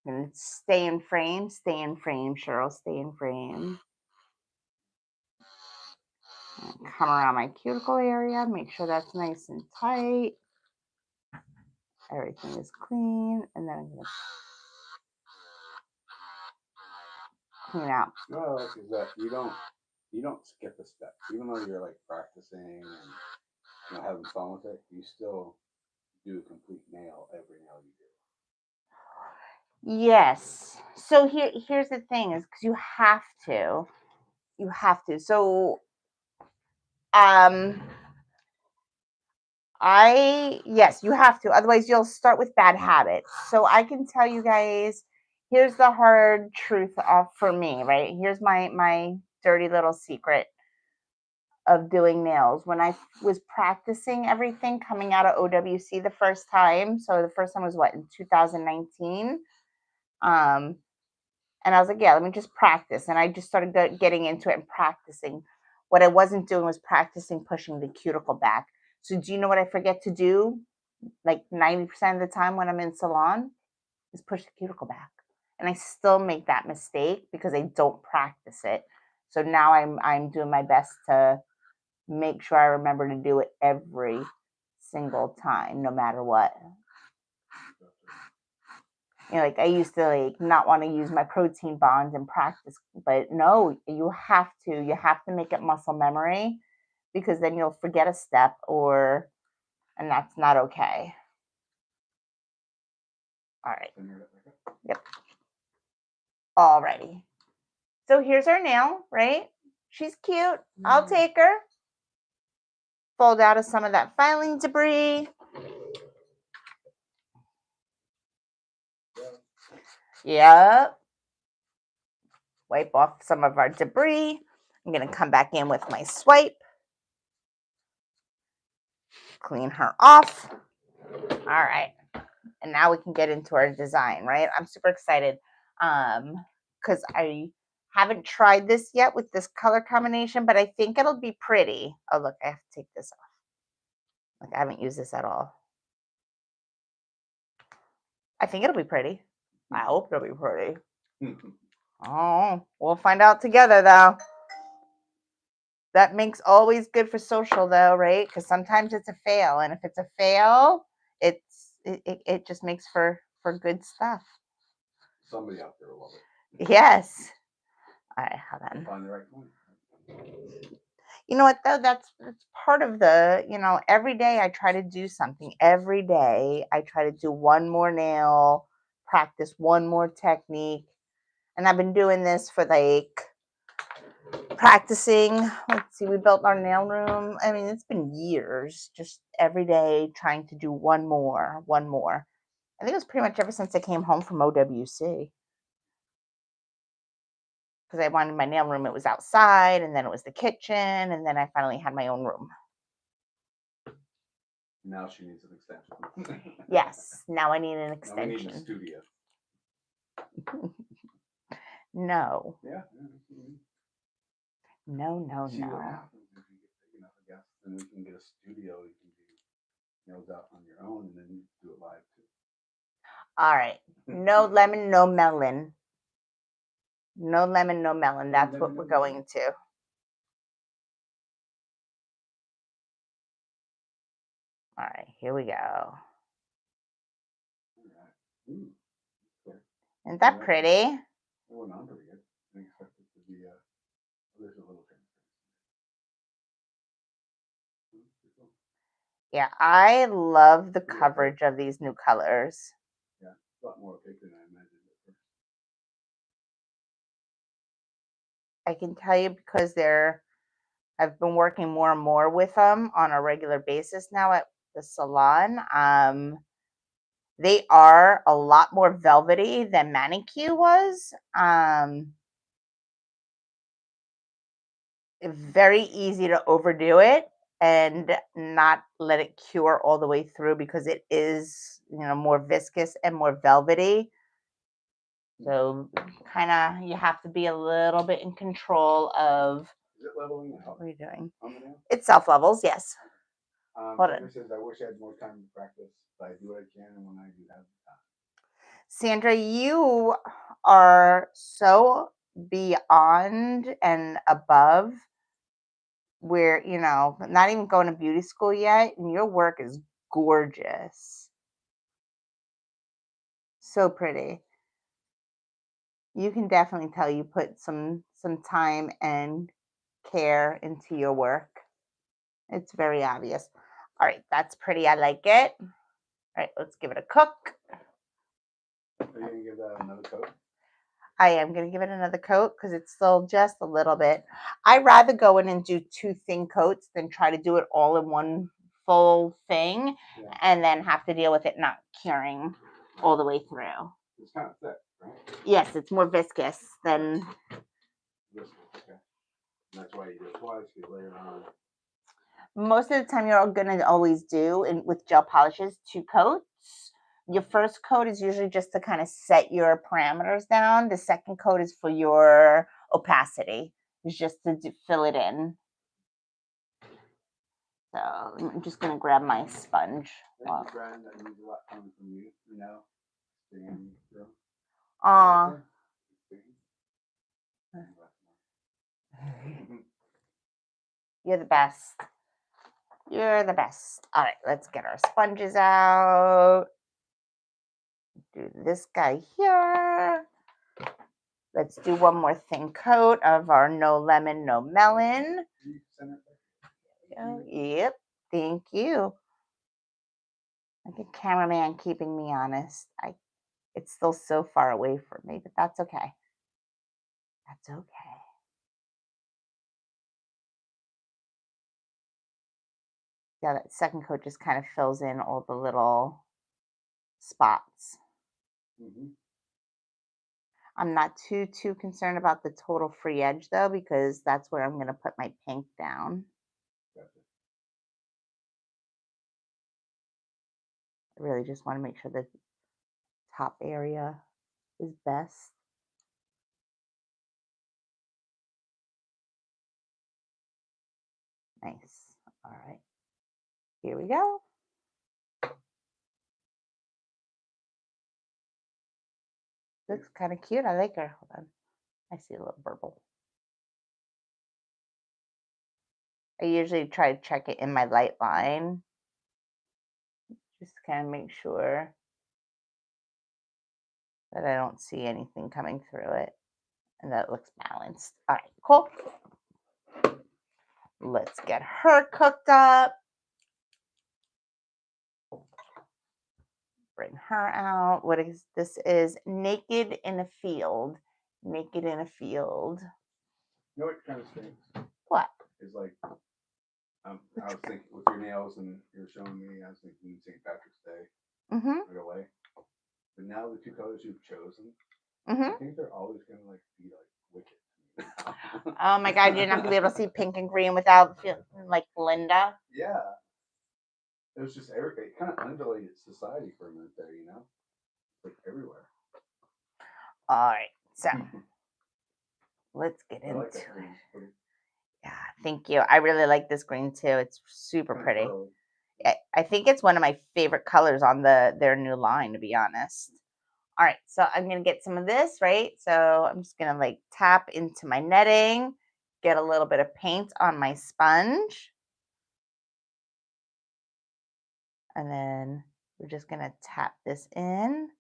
And stay in frame, Cheryl, stay in frame. Come around my cuticle area, make sure that's nice and tight. Everything is clean, and then I'm going to clean out. Well, is that you don't skip a step, even though you're like practicing and having fun with it. You still do a complete nail every nail you do. Yes. So here's the thing is because you have to. So yes, you have to. Otherwise you'll start with bad habits. So I can tell you guys, here's the hard truth for me, right? Here's my dirty little secret of doing nails. When I was practicing everything coming out of OWC the first time, so the first time was what, in 2019? And I was like, yeah, let me just practice. And I just started getting into it and practicing. What I wasn't doing was practicing pushing the cuticle back. So do you know what I forget to do? Like 90% of the time when I'm in salon is push the cuticle back. and I still make that mistake because I don't practice it. So now I'm doing my best to make sure I remember to do it every single time, no matter what. You know, like I used to like not want to use my protein bonds in practice, but no, you have to make it muscle memory because then you'll forget a step and that's not okay. All right. Yep. Alrighty. So here's our nail, right? She's cute. I'll take her. Fold out of some of that filing debris. Yep. Wipe off some of our debris. I'm going to come back in with my swipe. Clean her off. All right. And now we can get into our design, right? I'm super excited because I haven't tried this yet with this color combination, but I think it'll be pretty. Oh, look, I have to take this off. Like I haven't used this at all. I think it'll be pretty. I hope it'll be pretty. Oh, we'll find out together though. That makes always good for social though, right? Because sometimes it's a fail, and if it's a fail, it just makes for good stuff. Somebody out there will love it. Yes. All right, hold on. Find the right one. You know what though? That's part of the, every day I try to do something. Every day I try to do one more nail, practice one more technique. And I've been doing this for like practicing. Let's see, we built our nail room. I mean, it's been years, just every day trying to do one more. I think it was pretty much ever since I came home from OWC. Because I wanted my nail room, it was outside, and then it was the kitchen, and then I finally had my own room. Now she needs an extension. Yes, now I need an extension. Now we need a studio. No. Yeah. No. See what happens if you get big enough, I guess. Then we can get a studio. You can do nails out on your own, and then you do it live too. All right. No lemon, no melon. No lemon, no melon. That's what we're going to. All right, here we go. Isn't that pretty? It went on pretty good. I expect it to be there's a little thing. Yeah, I love the coverage of these new colors. Yeah, a lot more opaque than I imagined at first. I can tell you because I've been working more and more with them on a regular basis now at the salon. They are a lot more velvety than Manicure was. Very easy to overdo it and not let it cure all the way through because it is, more viscous and more velvety. So kind of you have to be a little bit in control of. Is it leveling out? What are you doing? On the nail? It self levels, yes. Hold on. Says, I wish I had more time to practice, but I do what I can, and when I do have time. Sandra, you are so beyond and above where, not even going to beauty school yet, and your work is gorgeous. So pretty. You can definitely tell you put some time and care into your work. It's very obvious. All right, that's pretty. I like it. All right, let's give it a cook. Are you going to give that another coat? I am going to give it another coat because it's still just a little bit. I'd rather go in and do 2 thin coats than try to do it all in one full thing and then have to deal with it not curing all the way through. It's kind of thick, right? Yes, it's more viscous than. Viscous, okay. That's why you do it twice, you layer it on. Most of the time, you're going to always do with gel polishes 2 coats. Your first coat is usually just to kind of set your parameters down. The second coat is for your opacity. It's just to fill it in. So I'm just going to grab my sponge. Thank you, Brian. That means a lot coming from you, Aw. You're the best. You're the best. All right, let's get our sponges out. Do this guy here. Let's do one more thin coat of our no lemon, no melon. Yep, thank you. Like a cameraman keeping me honest. It's still so far away from me, but that's okay. That's okay. Yeah, that second coat just kind of fills in all the little spots. I'm not too concerned about the total free edge though, because that's where I'm going to put my pink down. I really just want to make sure the top area is best. Nice. All right. Here we go. Looks kind of cute. I like her. Hold on. I see a little burble. I usually try to check it in my light line. Just kind of make sure that I don't see anything coming through it and that it looks balanced. All right, cool. Let's get her cooked up. Bring her out. What is this? Is Naked in a Field. Naked in a Field. You know what kind of stinks? What? Is like, I was thinking with your nails and you're showing me, I was thinking St. Patrick's Day right away. But now the two colors you've chosen, I think they're always going to like be like wicked. Oh my God, you're not going to be able to see pink and green without feeling like Linda. Yeah. It was just it kind of undulated society for a minute there, you know? Like everywhere. All right, so let's get into like that it. green. Yeah, thank you. I really like this green too. It's super pretty. I think it's one of my favorite colors on their new line, to be honest. All right, so I'm gonna get some of this, right? So I'm just gonna like tap into my netting, get a little bit of paint on my sponge. And then we're just gonna tap this in.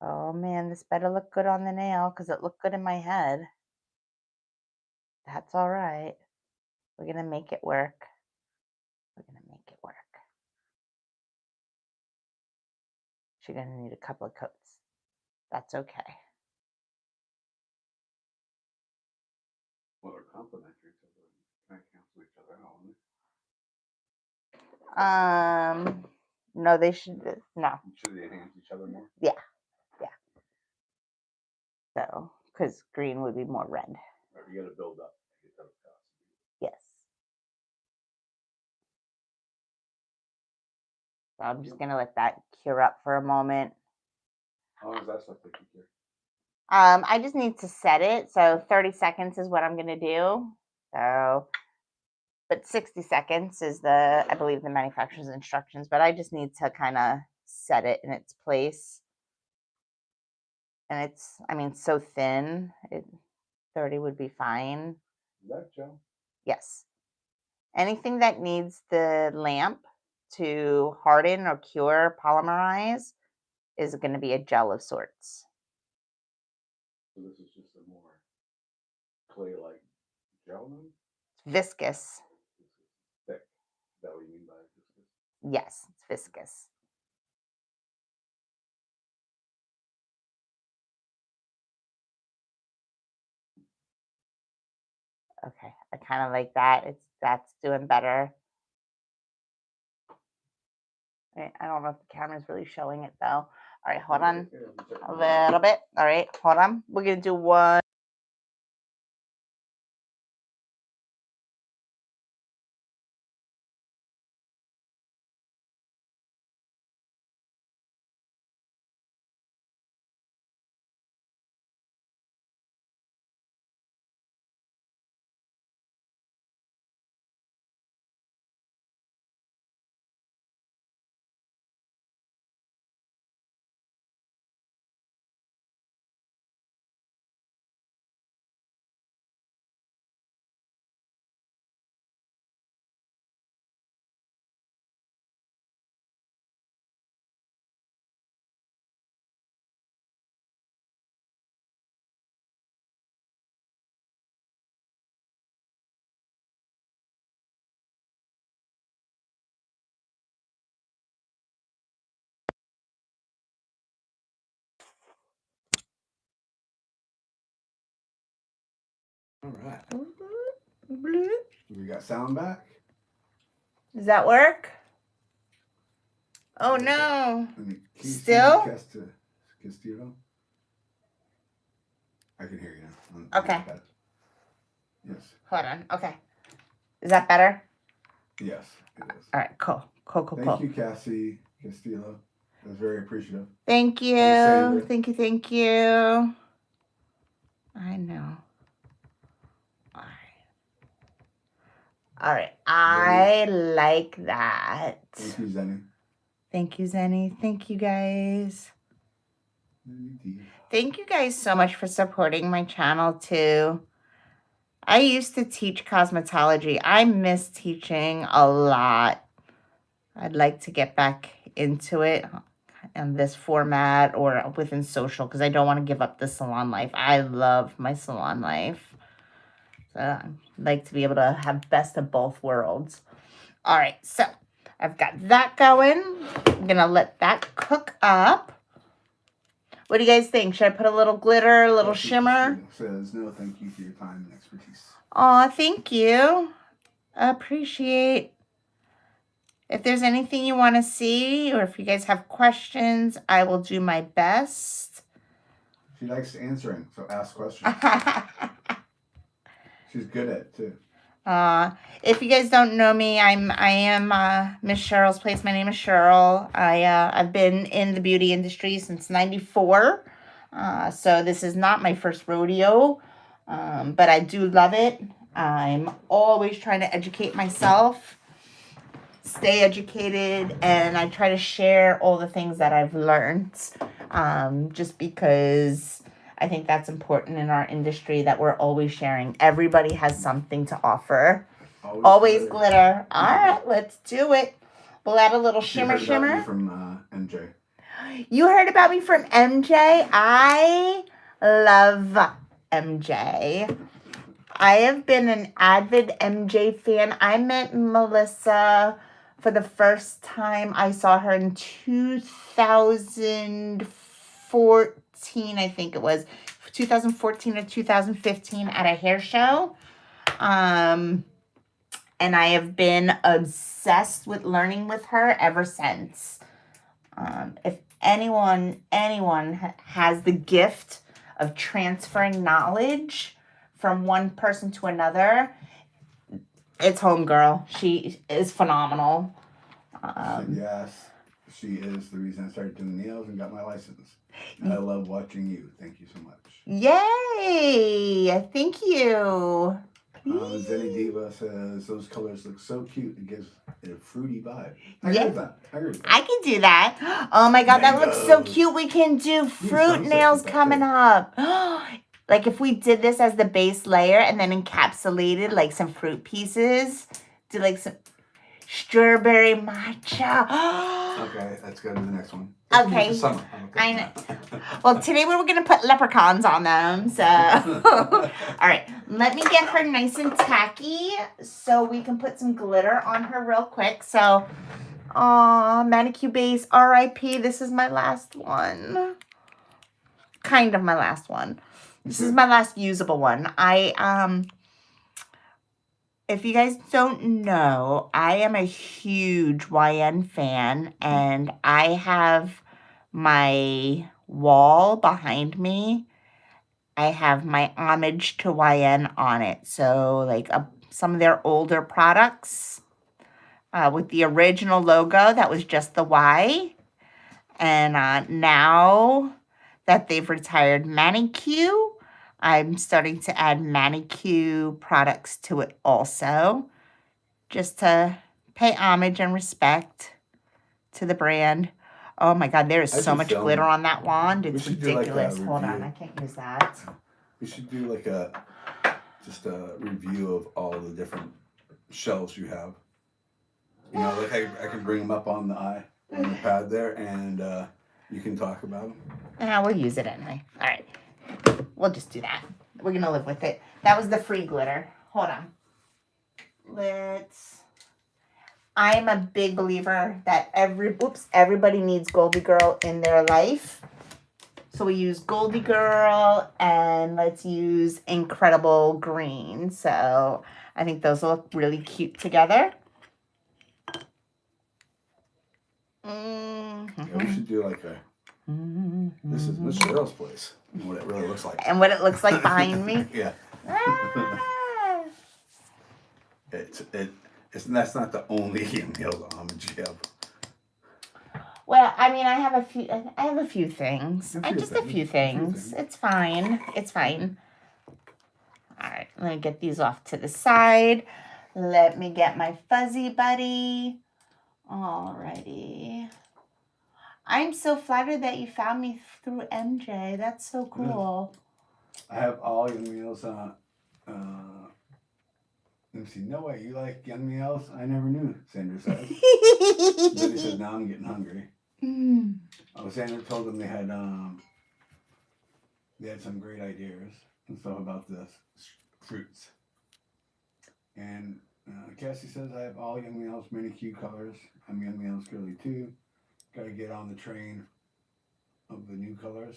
Oh man, this better look good on the nail because it looked good in my head. That's all right. We're gonna make it work. We're gonna make it work. She's gonna need a couple of coats. That's okay. Well, they're complementary to them. Kind of cancel each other out. No, they should. No. Should they enhance each other more? Yeah. So, because green would be more red. Right, you got to build up. Yes. So I'm just gonna let that cure up for a moment. How long does that stuff take to cure? I just need to set it. So 30 seconds is what I'm gonna do. So, but 60 seconds is I believe the manufacturer's instructions, but I just need to kind of set it in its place. And it's, I mean, so thin, 30 would be fine. Is that gel? Yes. Anything that needs the lamp to harden or cure, polymerize, is going to be a gel of sorts. So this is just a more clay-like gel then? Viscous. Thick. Is that what you mean by viscous? Yes, it's viscous. Okay, I kind of like that. That's doing better. Right, I don't know if the camera's really showing it though. All right, hold on a little bit. All right, hold on. We're gonna do one. All right. Bloop. We got sound back. Does that work? Oh no. Still? Castillo. I can hear you now. Okay. Yes. Hold on. Okay. Is that better? Yes, it is. All right. Cool. Thank you, Cassie Castillo. I was very appreciative. Thank you. Sandra. Thank you. Thank you. I know. All right. I like that. Thank you, Zenny. Thank you, Zenny. Thank you, guys. Thank you guys so much for supporting my channel, too. I used to teach cosmetology. I miss teaching a lot. I'd like to get back into it in this format or within social because I don't want to give up the salon life. I love my salon life. So I'd like to be able to have best of both worlds. All right, so I've got that going. I'm going to let that cook up. What do you guys think? Should I put a little glitter, a little shimmer? Says no, thank you for your time and expertise. Aw, thank you. I appreciate. If there's anything you want to see or if you guys have questions, I will do my best. She likes answering, so ask questions. She's good at it, too. If you guys don't know me, I am Miss Cheryl's Place. My name is Cheryl. I've been in the beauty industry since '94. So this is not my first rodeo, but I do love it. I'm always trying to educate myself, stay educated, and I try to share all the things that I've learned, just because I think that's important in our industry, that we're always sharing. Everybody has something to offer. Always glitter. All right, let's do it. We'll add a little shimmer. From MJ. You heard about me from MJ? I love MJ. I have been an avid MJ fan. I met Melissa for the first time. I saw her in 2014, I think it was. 2014 or 2015 at a hair show. And I have been obsessed with learning with her ever since. If anyone has the gift of transferring knowledge from one person to another, it's homegirl. She is phenomenal. Yes, she is the reason I started doing nails and got my license. I love watching you. Thank you so much. Yay! Thank you. Zenny Diva says those colors look so cute. It gives it a fruity vibe. I can do that. Oh my god, that looks so cute. We can do fruit nails coming up. Like if we did this as the base layer and then encapsulated like some fruit pieces, do like some strawberry matcha. Okay, let's go to the next one. Okay. I know. Well, today we were going to put leprechauns on them, so. All right, let me get her nice and tacky so we can put some glitter on her real quick. So, Manicure Base, RIP, this is my last one. Kind of my last one. This is my last usable one. If you guys don't know, I am a huge YN fan, and I have my wall behind me. I have my homage to YN on it. So, like some of their older products with the original logo that was just the Y. And now that they've retired Manicure, I'm starting to add Manicure products to it also, just to pay homage and respect to the brand. Oh my god, there is so much glitter on that wand. It's ridiculous. Hold on, I can't use that. We should do like just a review of all the different shelves you have. You know, like I can bring them up on the pad there, and you can talk about them. We'll use it anyway. All right. We'll just do that. We're going to live with it. That was the free glitter. Hold on. I'm a big believer that everybody needs Goldie Girl in their life. So we use Goldie Girl and let's use Incredible Green. So I think those will look really cute together. Yeah, we should do like a. This is Miss Cheryl's place. And what it really looks like. And what it looks like behind me. Yeah. Ah. It's that's not the only meal homage you have. Well, I mean, I have a few things. A few things. It's fine. It's fine. All right, let me get these off to the side. Let me get my fuzzy buddy. Alrighty. I'm so flattered that you found me through MJ. That's so cool. I have all your meals on. Let me see. No way. You like young meals? I never knew, Sandra said. Then he says, now I'm getting hungry. Oh, Sandra told them they had some great ideas and stuff about the fruits. And Cassie says, I have all young meals, many cute colors. I'm young meals girly too. Got to get on the train of the new colors,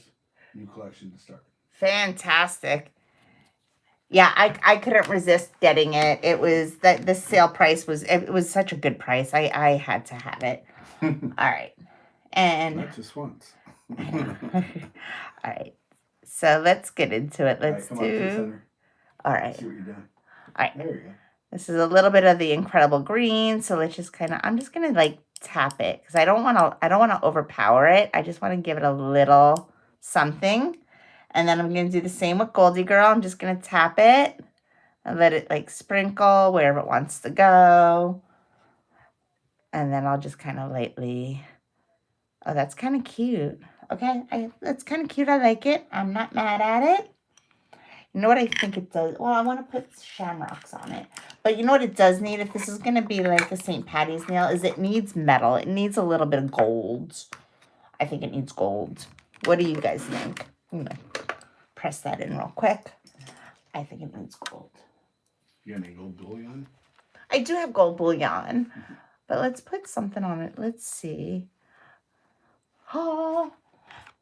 new collection to start. Fantastic. Yeah, I couldn't resist getting it. It was that the sale price was such a good price. I had to have it. All right. And not just once. all right. So let's get into it. Let's all right, come do. On to the center. All right. See what you're doing. All right. There you go. This is a little bit of the Incredible Green. So let's just I'm just gonna like tap it because I don't want to overpower it. I just want to give it a little something. And then I'm going to do the same with Goldie Girl. I'm just going to tap it and let it like sprinkle wherever it wants to go. And then I'll just kind of lightly. Oh, that's kind of cute. Okay, that's kind of cute. I like it. I'm not mad at it. You know what I think it does? Well, I want to put shamrocks on it. But you know what it does need? If this is going to be like a St. Patty's nail, is it needs metal. It needs a little bit of gold. I think it needs gold. What do you guys think? I'm going to press that in real quick. I think it needs gold. You got any gold bullion? I do have gold bullion. But let's put something on it. Let's see. Oh. All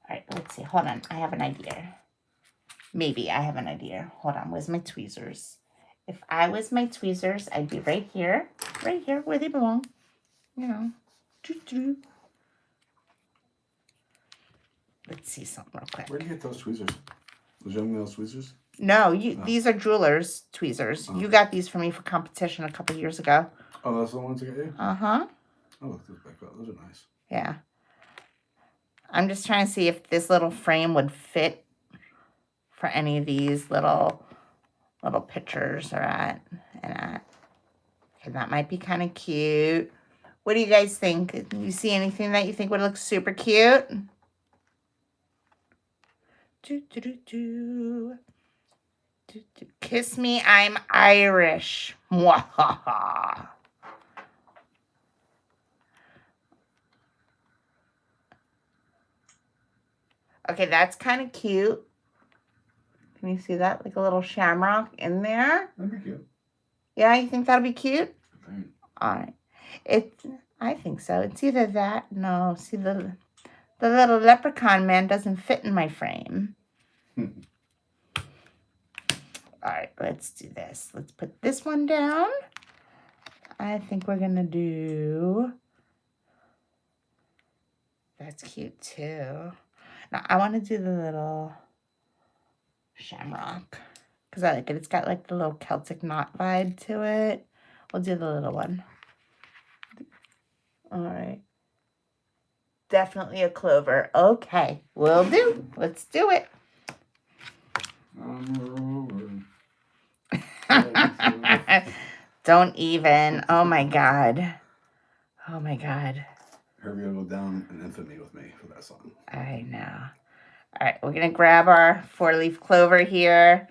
right, let's see. Hold on. I have an idea. Maybe I have an idea. Hold on. Where's my tweezers? If I was my tweezers, I'd be right here where they belong. You know. Doo-doo. Let's see something real quick. Where do you get those tweezers? Those young male tweezers? No, these are Jewelers tweezers. You got these for me for competition a couple years ago. Oh, those are the ones I got you? Uh-huh. Oh, look, those back up. Those are nice. Yeah. I'm just trying to see if this little frame would fit for any of these little pictures or at and at. Okay, that might be kind of cute. What do you guys think? You see anything that you think would look super cute? Kiss me, I'm Irish. Mwahaha. Okay, that's kind of cute. Can you see that? Like a little shamrock in there. That'd be cute. Yeah, you think that'll be cute? Right. All right. I think so. It's either that. No, see the little leprechaun man doesn't fit in my frame. All right, let's do this. Let's put this one down. I think we're going to do... That's cute, too. Now, I want to do the little shamrock. Because I like it. It's got, like, the little Celtic knot vibe to it. We'll do the little one. All right. Definitely a clover. Okay, will do. Let's do it. Don't even. Oh my God. Oh my God. Herbie will go down in infamy with me for that song. I know. All right, we're going to grab our 4-leaf clover here.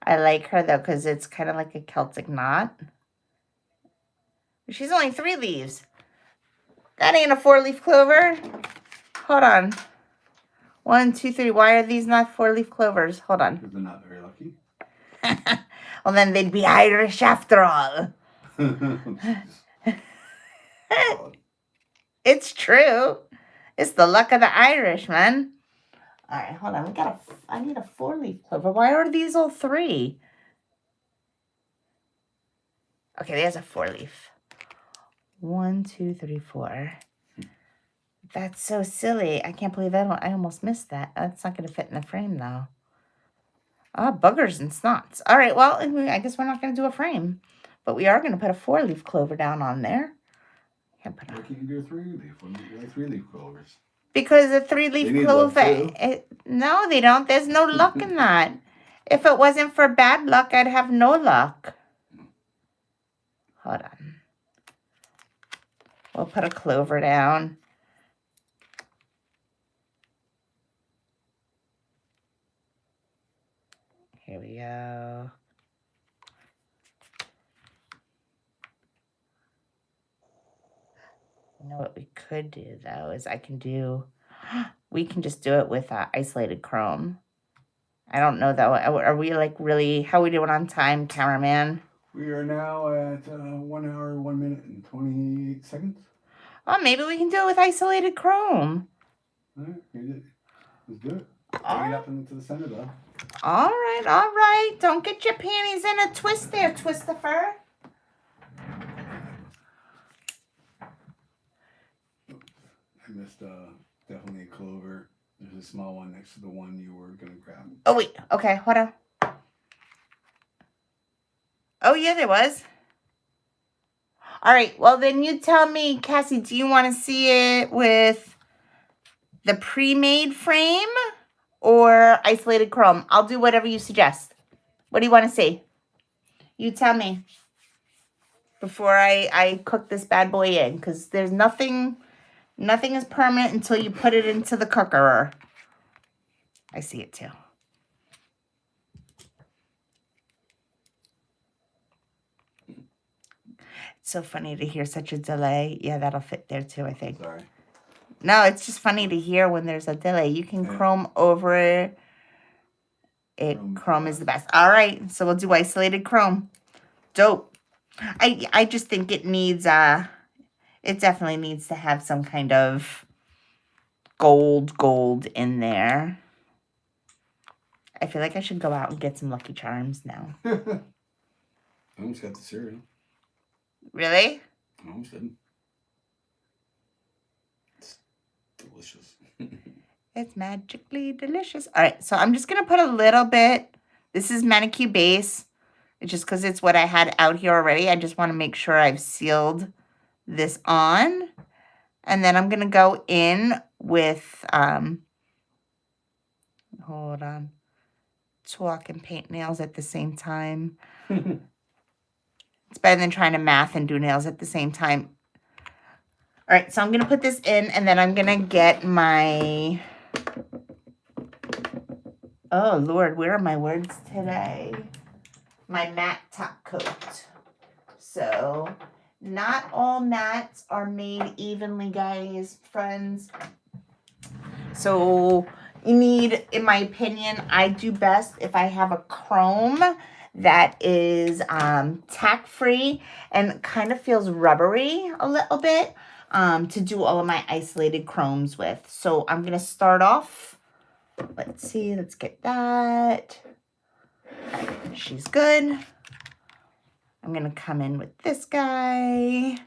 I like her though because it's kind of like a Celtic knot. She's only 3 leaves. That ain't a 4-leaf clover. Hold on. 1, 2, 3. Why are these not 4-leaf clovers? Hold on. Because they're not very lucky. Well, then they'd be Irish after all. It's true. It's the luck of the Irish, man. All right, hold on. I need a 4-leaf clover. Why are these all 3? Okay, there's a 4-leaf. 1, 2, 3, 4. That's so silly. I can't believe I almost missed that. That's not going to fit in the frame, though. Ah, boogers and snots. All right, well, I guess we're not going to do a frame. But we are going to put a 4-leaf clover down on there. Why can't you do a 3-leaf? Why 3-leaf clovers? Because a 3-leaf They need luck, clover... too. No, they don't. There's no luck in that. If it wasn't for bad luck, I'd have no luck. Hold on. We'll put a clover down. Here we go. You know what we could do, though, is we can just do it with isolated chrome. I don't know, though. Are we, like, really, how are we doing on time, cameraman? We are now at 1 hour, 1 minute, and 28 seconds. Oh, maybe we can do it with isolated chrome. All right, let's do it. All Bring it right. up into the center, though. All right. Don't get your panties in a twist there, Twistifer. I missed definitely a clover. There's a small one next to the one you were going to grab. Oh, wait. Okay, hold on. Oh, yeah, there was. All right. Well, then you tell me, Cassie, do you want to see it with the pre-made frame or isolated chrome? I'll do whatever you suggest. What do you want to see? You tell me before I cook this bad boy in, because there's nothing is permanent until you put it into the cooker. I see it too. It's so funny to hear such a delay. Yeah, that'll fit there too, I think. Sorry. No, it's just funny to hear when there's a delay. You can chrome over it. Chrome is the best. All right, so we'll do isolated chrome. Dope. I just think it needs it definitely needs to have some kind of gold in there. I feel like I should go out and get some Lucky Charms now. I almost got the cereal. Really? I almost didn't. It's delicious. It's magically delicious. All right, so I'm just going to put a little bit. This is Manicure Base. It's just because it's what I had out here already. I just want to make sure I've sealed this on. And then I'm going to go in with, hold on, talk and paint nails at the same time. It's better than trying to math and do nails at the same time. All right, so I'm going to put this in, and then I'm going to get my... Oh, Lord, where are my words today? My matte top coat. So, not all mattes are made evenly, guys, friends. So, you need, in my opinion, I do best if I have a chrome that is tack-free and kind of feels rubbery a little bit to do all of my isolated chromes with. So, I'm going to start off. Let's see. Let's get that. All right, she's good. I'm going to come in with this guy.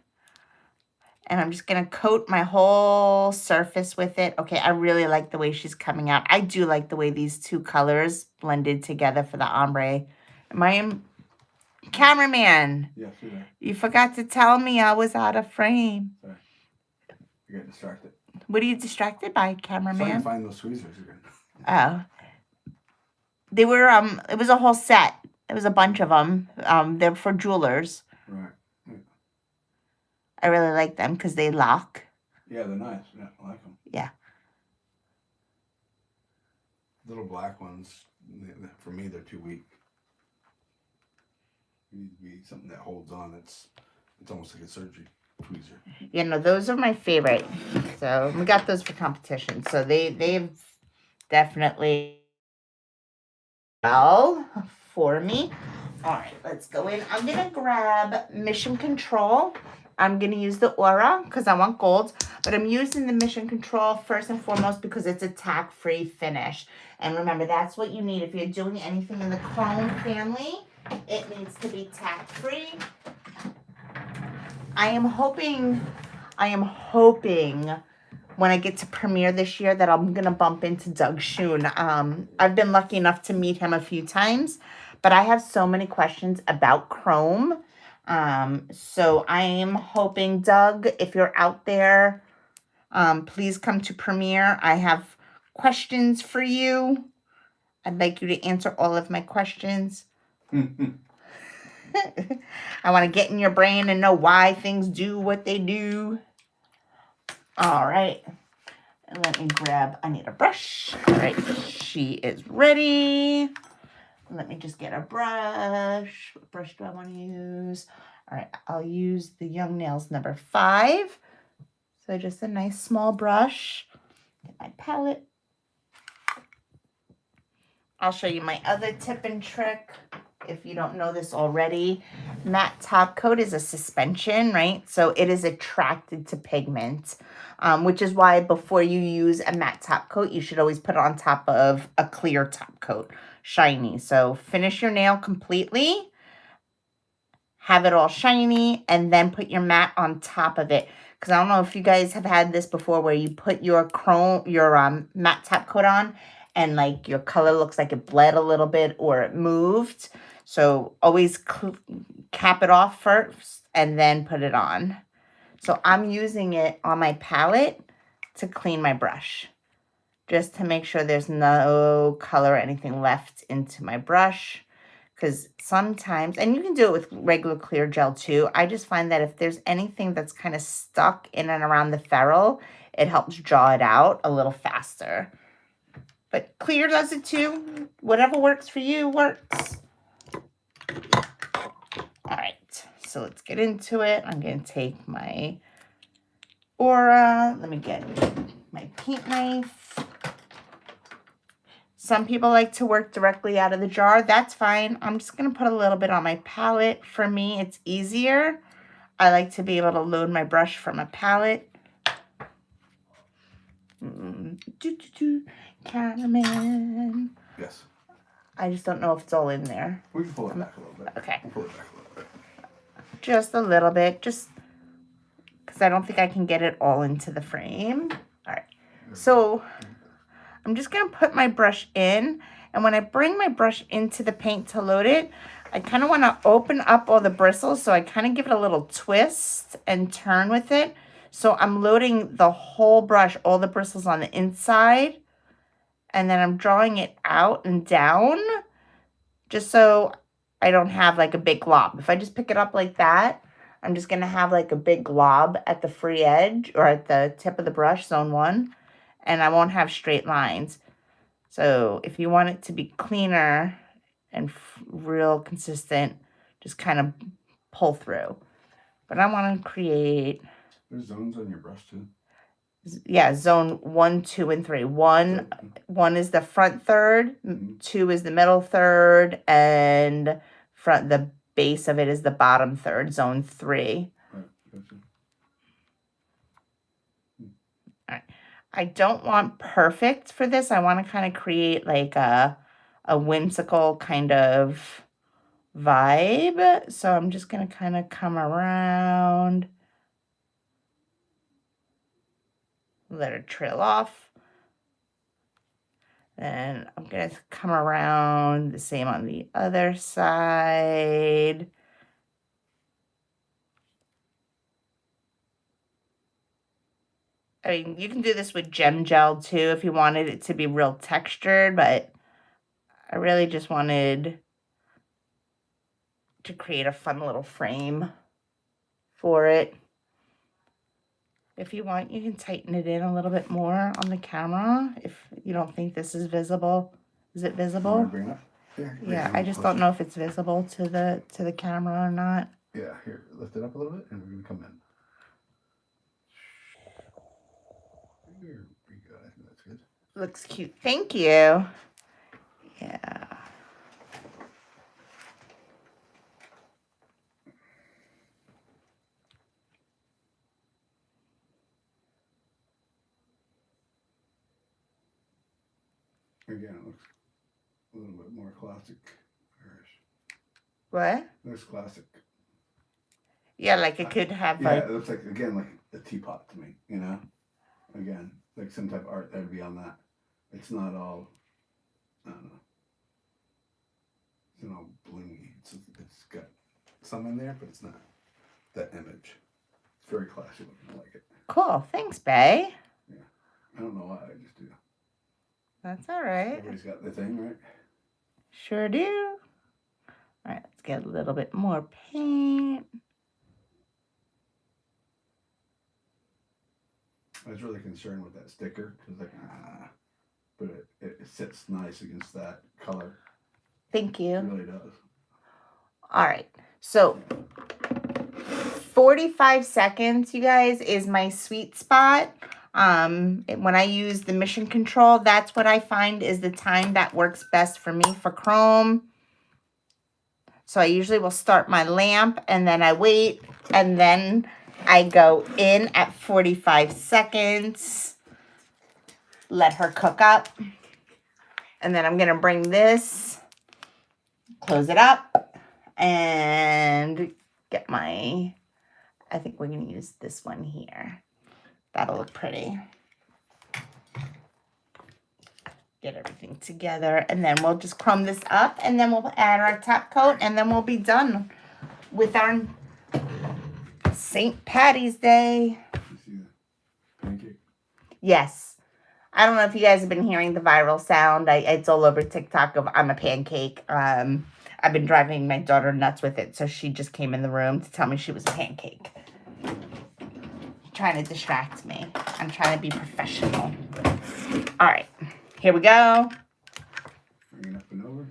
And I'm just going to coat my whole surface with it. Okay, I really like the way she's coming out. I do like the way these two colors blended together for the ombre. Cameraman. Yes, you're there. You forgot to tell me I was out of frame. Sorry. You got distracted. What are you distracted by, Trying to cameraman? find those tweezers again. Oh. They were, it was a whole set. It was a bunch of them. They're for jewelers. Right. I really like them because they lock. Yeah, they're nice. Yeah, I like them. Yeah. Little black ones, for me, they're too weak. It needs to be something that holds on. It's almost like a surgery tweezer. You know, those are my favorite. So we got those for competition. So they've definitely well for me. All right, let's go in. I'm gonna grab Mission Control. I'm going to use the Aura because I want gold, but I'm using the Mission Control first and foremost because it's a tack-free finish. And remember, that's what you need. If you're doing anything in the chrome family, it needs to be tack-free. I am hoping when I get to premiere this year that I'm going to bump into Doug Schoon. I've been lucky enough to meet him a few times, but I have so many questions about chrome. So I am hoping, Doug, if you're out there, please come to premiere. I have questions for you. I'd like you to answer all of my questions. I want to get in your brain and know why things do what they do. All right. And let me grab, I need a brush. All right, she is ready. Let me just get a brush. What brush do I want to use? All right, I'll use the Young Nails number 5. So just a nice small brush. Get my palette. I'll show you my other tip and trick. If you don't know this already, matte top coat is a suspension, right? So it is attracted to pigment, which is why before you use a matte top coat, you should always put it on top of a clear top coat, shiny. So finish your nail completely, have it all shiny, and then put your matte on top of it. Because I don't know if you guys have had this before where you put your matte top coat on and like your color looks like it bled a little bit or it moved. So always cap it off first and then put it on. So I'm using it on my palette to clean my brush, just to make sure there's no color or anything left into my brush. Because sometimes, and you can do it with regular clear gel too, I just find that if there's anything that's kind of stuck in and around the ferrule, it helps draw it out a little faster. But clear does it too. Whatever works for you works. All right, so let's get into it. I'm going to take my Aura. Let me get my paint knife. Some people like to work directly out of the jar. That's fine. I'm just going to put a little bit on my palette. For me, it's easier. I like to be able to load my brush from a palette. Cameraman. Yes. I just don't know if it's all in there. We can pull it back a little bit. Okay. We'll pull it back a little bit. Just a little bit. Just because I don't think I can get it all into the frame. All right. So I'm just going to put my brush in. And when I bring my brush into the paint to load it, I kind of want to open up all the bristles. So I kind of give it a little twist and turn with it. So I'm loading the whole brush, all the bristles on the inside. And then I'm drawing it out and down just so I don't have like a big glob. If I just pick it up like that, I'm just going to have like a big glob at the free edge or at the tip of the brush, zone 1. And I won't have straight lines. So if you want it to be cleaner and real consistent, just kind of pull through. But I want to create... There's zones on your brush too. Yeah, zone 1, 2, and 3. One is the front third, 2 is the middle third, and the base of it is the bottom third, zone 3. Right, gotcha. All right. I don't want perfect for this. I want to kind of create like a whimsical kind of vibe. So I'm just going to kind of come around. Let it trail off. Then I'm going to come around the same on the other side. I mean, you can do this with gem gel too if you wanted it to be real textured, but I really just wanted to create a fun little frame for it. If you want, you can tighten it in a little bit more on the camera if you don't think this is visible. Is it visible? Bring it up? Yeah, I just don't know if it's visible to the camera or not. Yeah, here, lift it up a little bit and we're going to come in. Here we go. I think that's good. Looks cute. Thank you. Yeah. Again, it looks a little bit more classic. What? Looks classic. Yeah, like it could have Yeah, like. it looks like, again, like a teapot to me, you know? Again, like some type of art that would be on that. It's not all, I don't know. It's not all bloomy. It's got some in there, but it's not that image. It's very classy looking. I like it. Cool. Thanks, Bay. I don't know why, I just do. That's all right. Everybody's got their thing, right? Sure do. All right, let's get a little bit more paint. I was really concerned with that sticker because, like, but it sits nice against that color. Thank you. It really does. All right. So 45 seconds, you guys, is my sweet spot. When I use the mission control, that's what I find is the time that works best for me for Chrome. So I usually will start my lamp and then I wait and then I go in at 45 seconds, let her cook up. And then I'm going to bring this, close it up, and get my, I think we're going to use this one here. That'll look pretty. Get everything together, and then we'll just crumb this up, and then we'll add our top coat, and then we'll be done with our St. Patty's Day. You see the pancake? Yes. I don't know if you guys have been hearing the viral sound. It's all over TikTok of I'm a pancake. I've been driving my daughter nuts with it, so she just came in the room to tell me she was a pancake. Trying to distract me. I'm trying to be professional. All right. Here we go. Bring it up and over.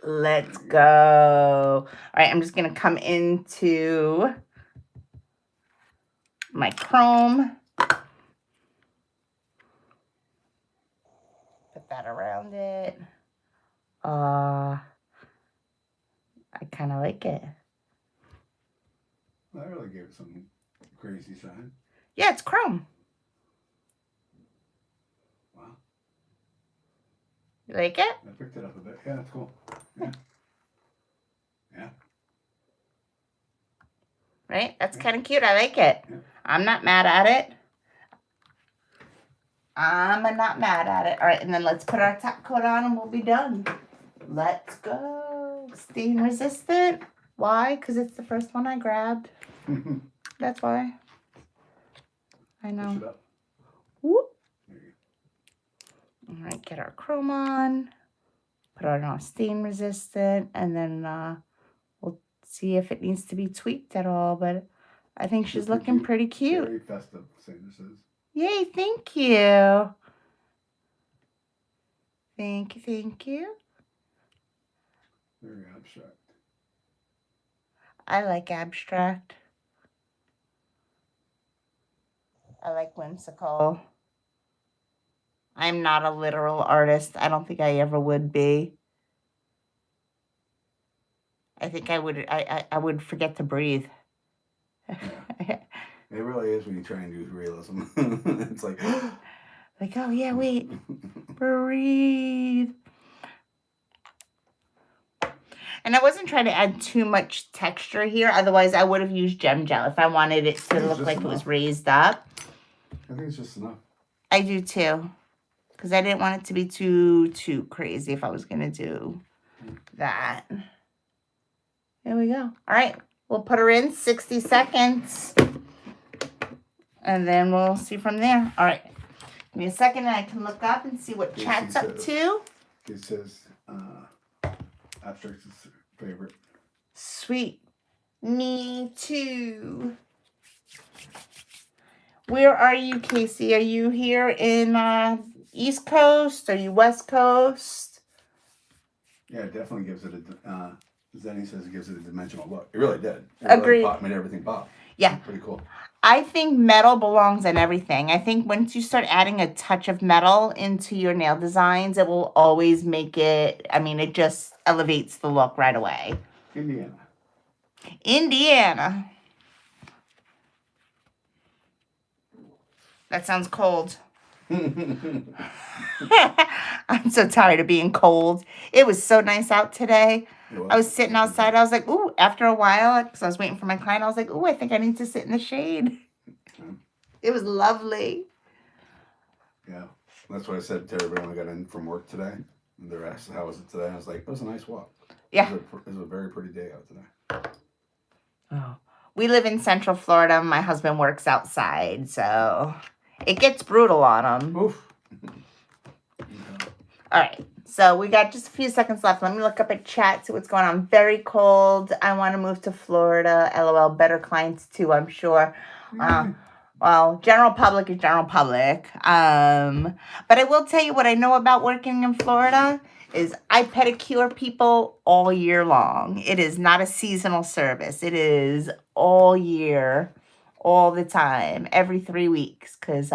Let's go. All right, I'm just going to come into my Chrome. Put that around it. I kind of like it. Well, I really gave it some crazy shine. Yeah, it's Chrome. Wow. You like it? I picked it up a bit. Yeah, that's cool. Yeah. Yeah. Right? That's Yeah. kind of cute. I like it. Yeah. I'm not mad at it. I'm not mad at it. All right, and then let's put our top coat on and we'll be done. Let's go. Stain resistant. Why? Because it's the first one I grabbed. That's why. I Push know. it up. Whoop. There you All right, get our chrome on. Put on our stain resistant, and then we'll see if it needs to be tweaked at all. But I think she's Super looking cute. pretty cute. Very festive, Sandra says. Yay, thank you. Thank you, thank you. Very abstract. I like abstract. I like whimsical. I'm not a literal artist. I don't think I ever would be. I think I would forget to breathe. It really is when you try and do realism. It's like, Like, oh yeah, wait. Breathe. And I wasn't trying to add too much texture here. Otherwise, I would have used gem gel if I wanted it to look like it was raised up. I think it's just enough. I do too. Because I didn't want it to be too crazy if I was going to do that. There we go. All right. We'll put her in 60 seconds. And then we'll see from there. All right. Give me a second and I can look up and see what chat's up to. It says abstract is favorite. Sweet. Me too. Where are you, Casey? Are you here in East Coast? Are you West Coast? Yeah, it definitely gives it a. Zenny says it gives it a dimensional look. It really did. It Agreed. Really made everything pop. Yeah. Pretty cool. I think metal belongs in everything. I think once you start adding a touch of metal into your nail designs, it will always make it, I mean, it just elevates the look right away. Indiana. That sounds cold. I'm so tired of being cold. It was so nice out today. I was sitting outside. I was like, ooh, after a while, because I was waiting for my client, I was like, ooh, I think I need to sit in the shade. It was lovely. Yeah, that's what I said to everybody when I got in from work today. And they're asked, how was it today? I was like, it was a nice walk. Yeah. It was a very pretty day out today. Oh. We live in Central Florida. My husband works outside, so it gets brutal on him. Oof. All right. So we got just a few seconds left. Let me look up at chat, see what's going on. Very cold. I want to move to Florida. LOL. Better clients too, I'm sure. Well, general public is general public. But I will tell you what I know about working in Florida is I pedicure people all year long. It is not a seasonal service. It is all year, all the time, every 3 weeks, because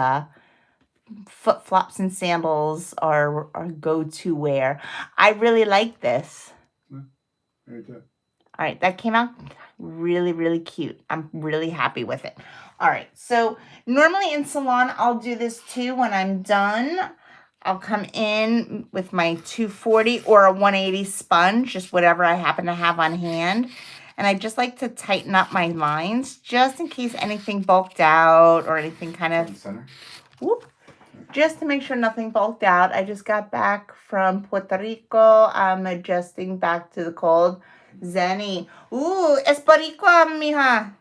flip flops and sandals are go-to wear. I really like this. Very good. All right, that came out really, really cute. I'm really happy with it. All right, so normally in salon, I'll do this too when I'm done. I'll come in with my 240 or a 180 sponge, just whatever I happen to have on hand. And I just like to tighten up my lines just in case anything bulked out or anything kind of... Center. Whoop. Just to make sure nothing bulked out. I just got back from Puerto Rico. I'm adjusting back to the cold. Zenny. Ooh, esparicua, mija.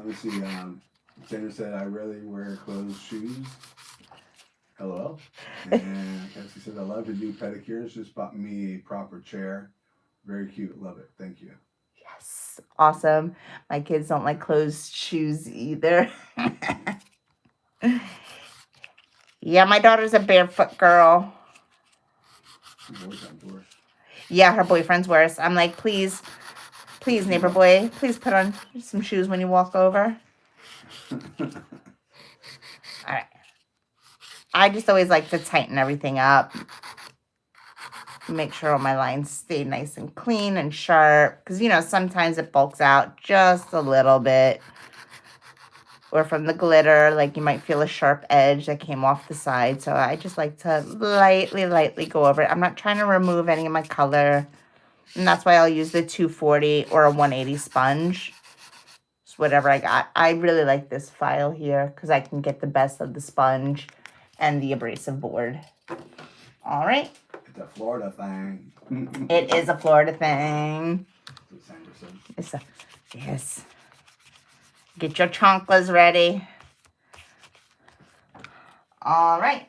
Let's see. Sandra said, I rarely wear closed shoes. LOL. And Cassie said, I love to do pedicures. Just bought me a proper chair. Very cute. Love it. Thank you. Yes. Awesome. My kids don't like closed shoes either. Yeah, my daughter's a barefoot girl. Yeah, her boyfriend's worse. I'm like, please, neighbor boy, please put on some shoes when you walk over. All right. I just always like to tighten everything up. Make sure all my lines stay nice and clean and sharp. Because, you know, sometimes it bulks out just a little bit. Or from the glitter, like you might feel a sharp edge that came off the side. So I just like to lightly go over it. I'm not trying to remove any of my color. And that's why I'll use the 240 or a 180 sponge. Just whatever I got. I really like this file here because I can get the best of the sponge and the abrasive board. All right. It's a Florida thing. It is a Florida thing. That's what Sandra said. It's a, yes. Get your chanclas ready. All right.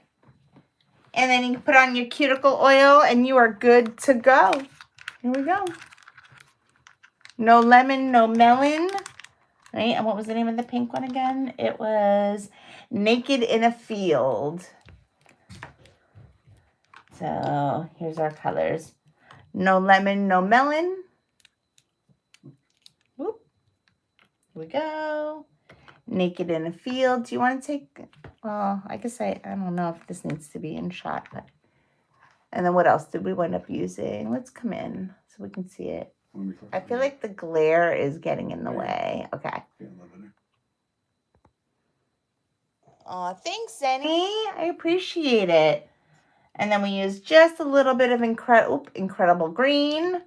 And then you can put on your cuticle oil and you are good to go. Here we go. No lemon, no melon. Right? And what was the name of the pink one again? It was Naked in a Field. So here's our colors. No lemon, no melon. Whoop. Here we go. Naked in a Field. Do you want to take... Well, I guess I don't know if this needs to be in shot. But... And then what else did we wind up using? Let's come in so we can see it. I feel like the glare is getting in the way. Okay. Oh, thanks, Zenny. I appreciate it. And then we use just a little bit of Incredible Green.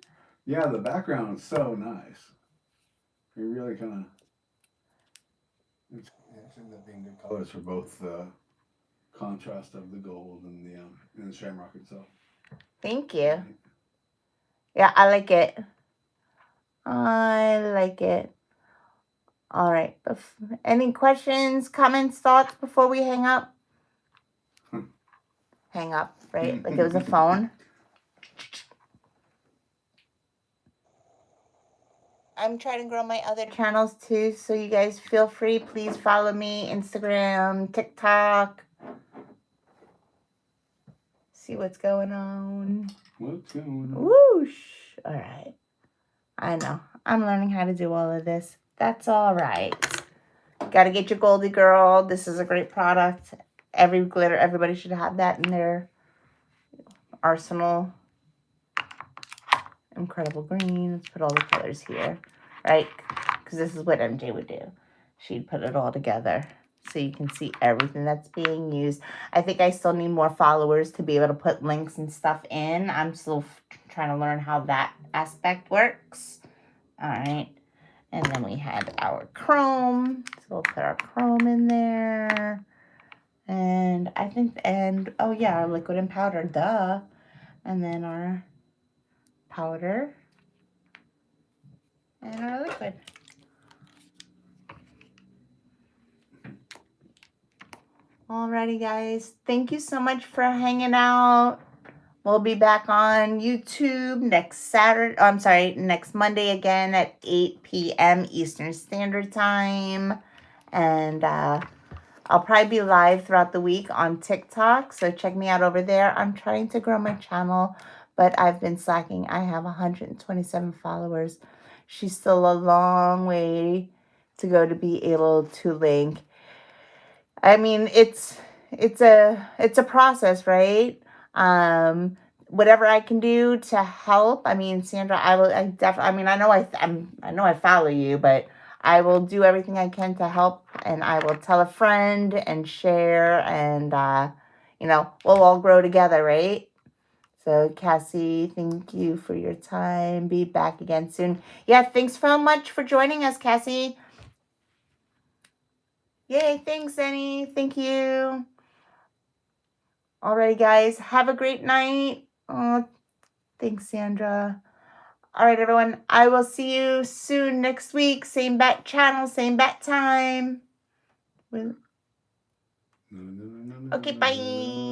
Yeah, the background is so nice. It really kind of... It's end up being good colors for both the contrast of the gold and the shamrock itself. Thank you. Yeah, I like it. I like it. All right. Any questions, comments, thoughts before we hang up? Hang up, right? Like it was a phone. I'm trying to grow my other channels too, so you guys feel free. Please follow me, Instagram, TikTok. See what's going on. What's going on? Whoosh. All right. I know. I'm learning how to do all of this. That's all right. Got to get your Goldie Girl. This is a great product. Every glitter, everybody should have that in their arsenal. Incredible Green. Let's put all the colors here, right? Because this is what MJ would do. She'd put it all together. so you can see everything that's being used. I think I still need more followers to be able to put links and stuff in. I'm still trying to learn how that aspect works. All right. And then we had our chrome. So we'll put our chrome in there. And I think, and oh yeah, our liquid and powder, duh. And then our powder and our liquid. Alrighty, guys. Thank you so much for hanging out. We'll be back on YouTube next next Monday again at 8 p.m. Eastern Standard Time. And I'll probably be live throughout the week on TikTok, so check me out over there. I'm trying to grow my channel, but I've been slacking. I have 127 followers. She's still a long way to go to be able to link. I mean, it's a process, right? Whatever I can do to help. I mean, Sandra, I know I follow you, but I will do everything I can to help, and I will tell a friend and share, and we'll all grow together, right? So Cassie, thank you for your time. Be back again soon. Yeah, thanks so much for joining us, Cassie. Yay, thanks, Annie. Thank you. Alrighty, guys. Have a great night. Oh, thanks, Sandra. All right, everyone. I will see you soon next week. Same bat channel, same bat time. Okay, bye.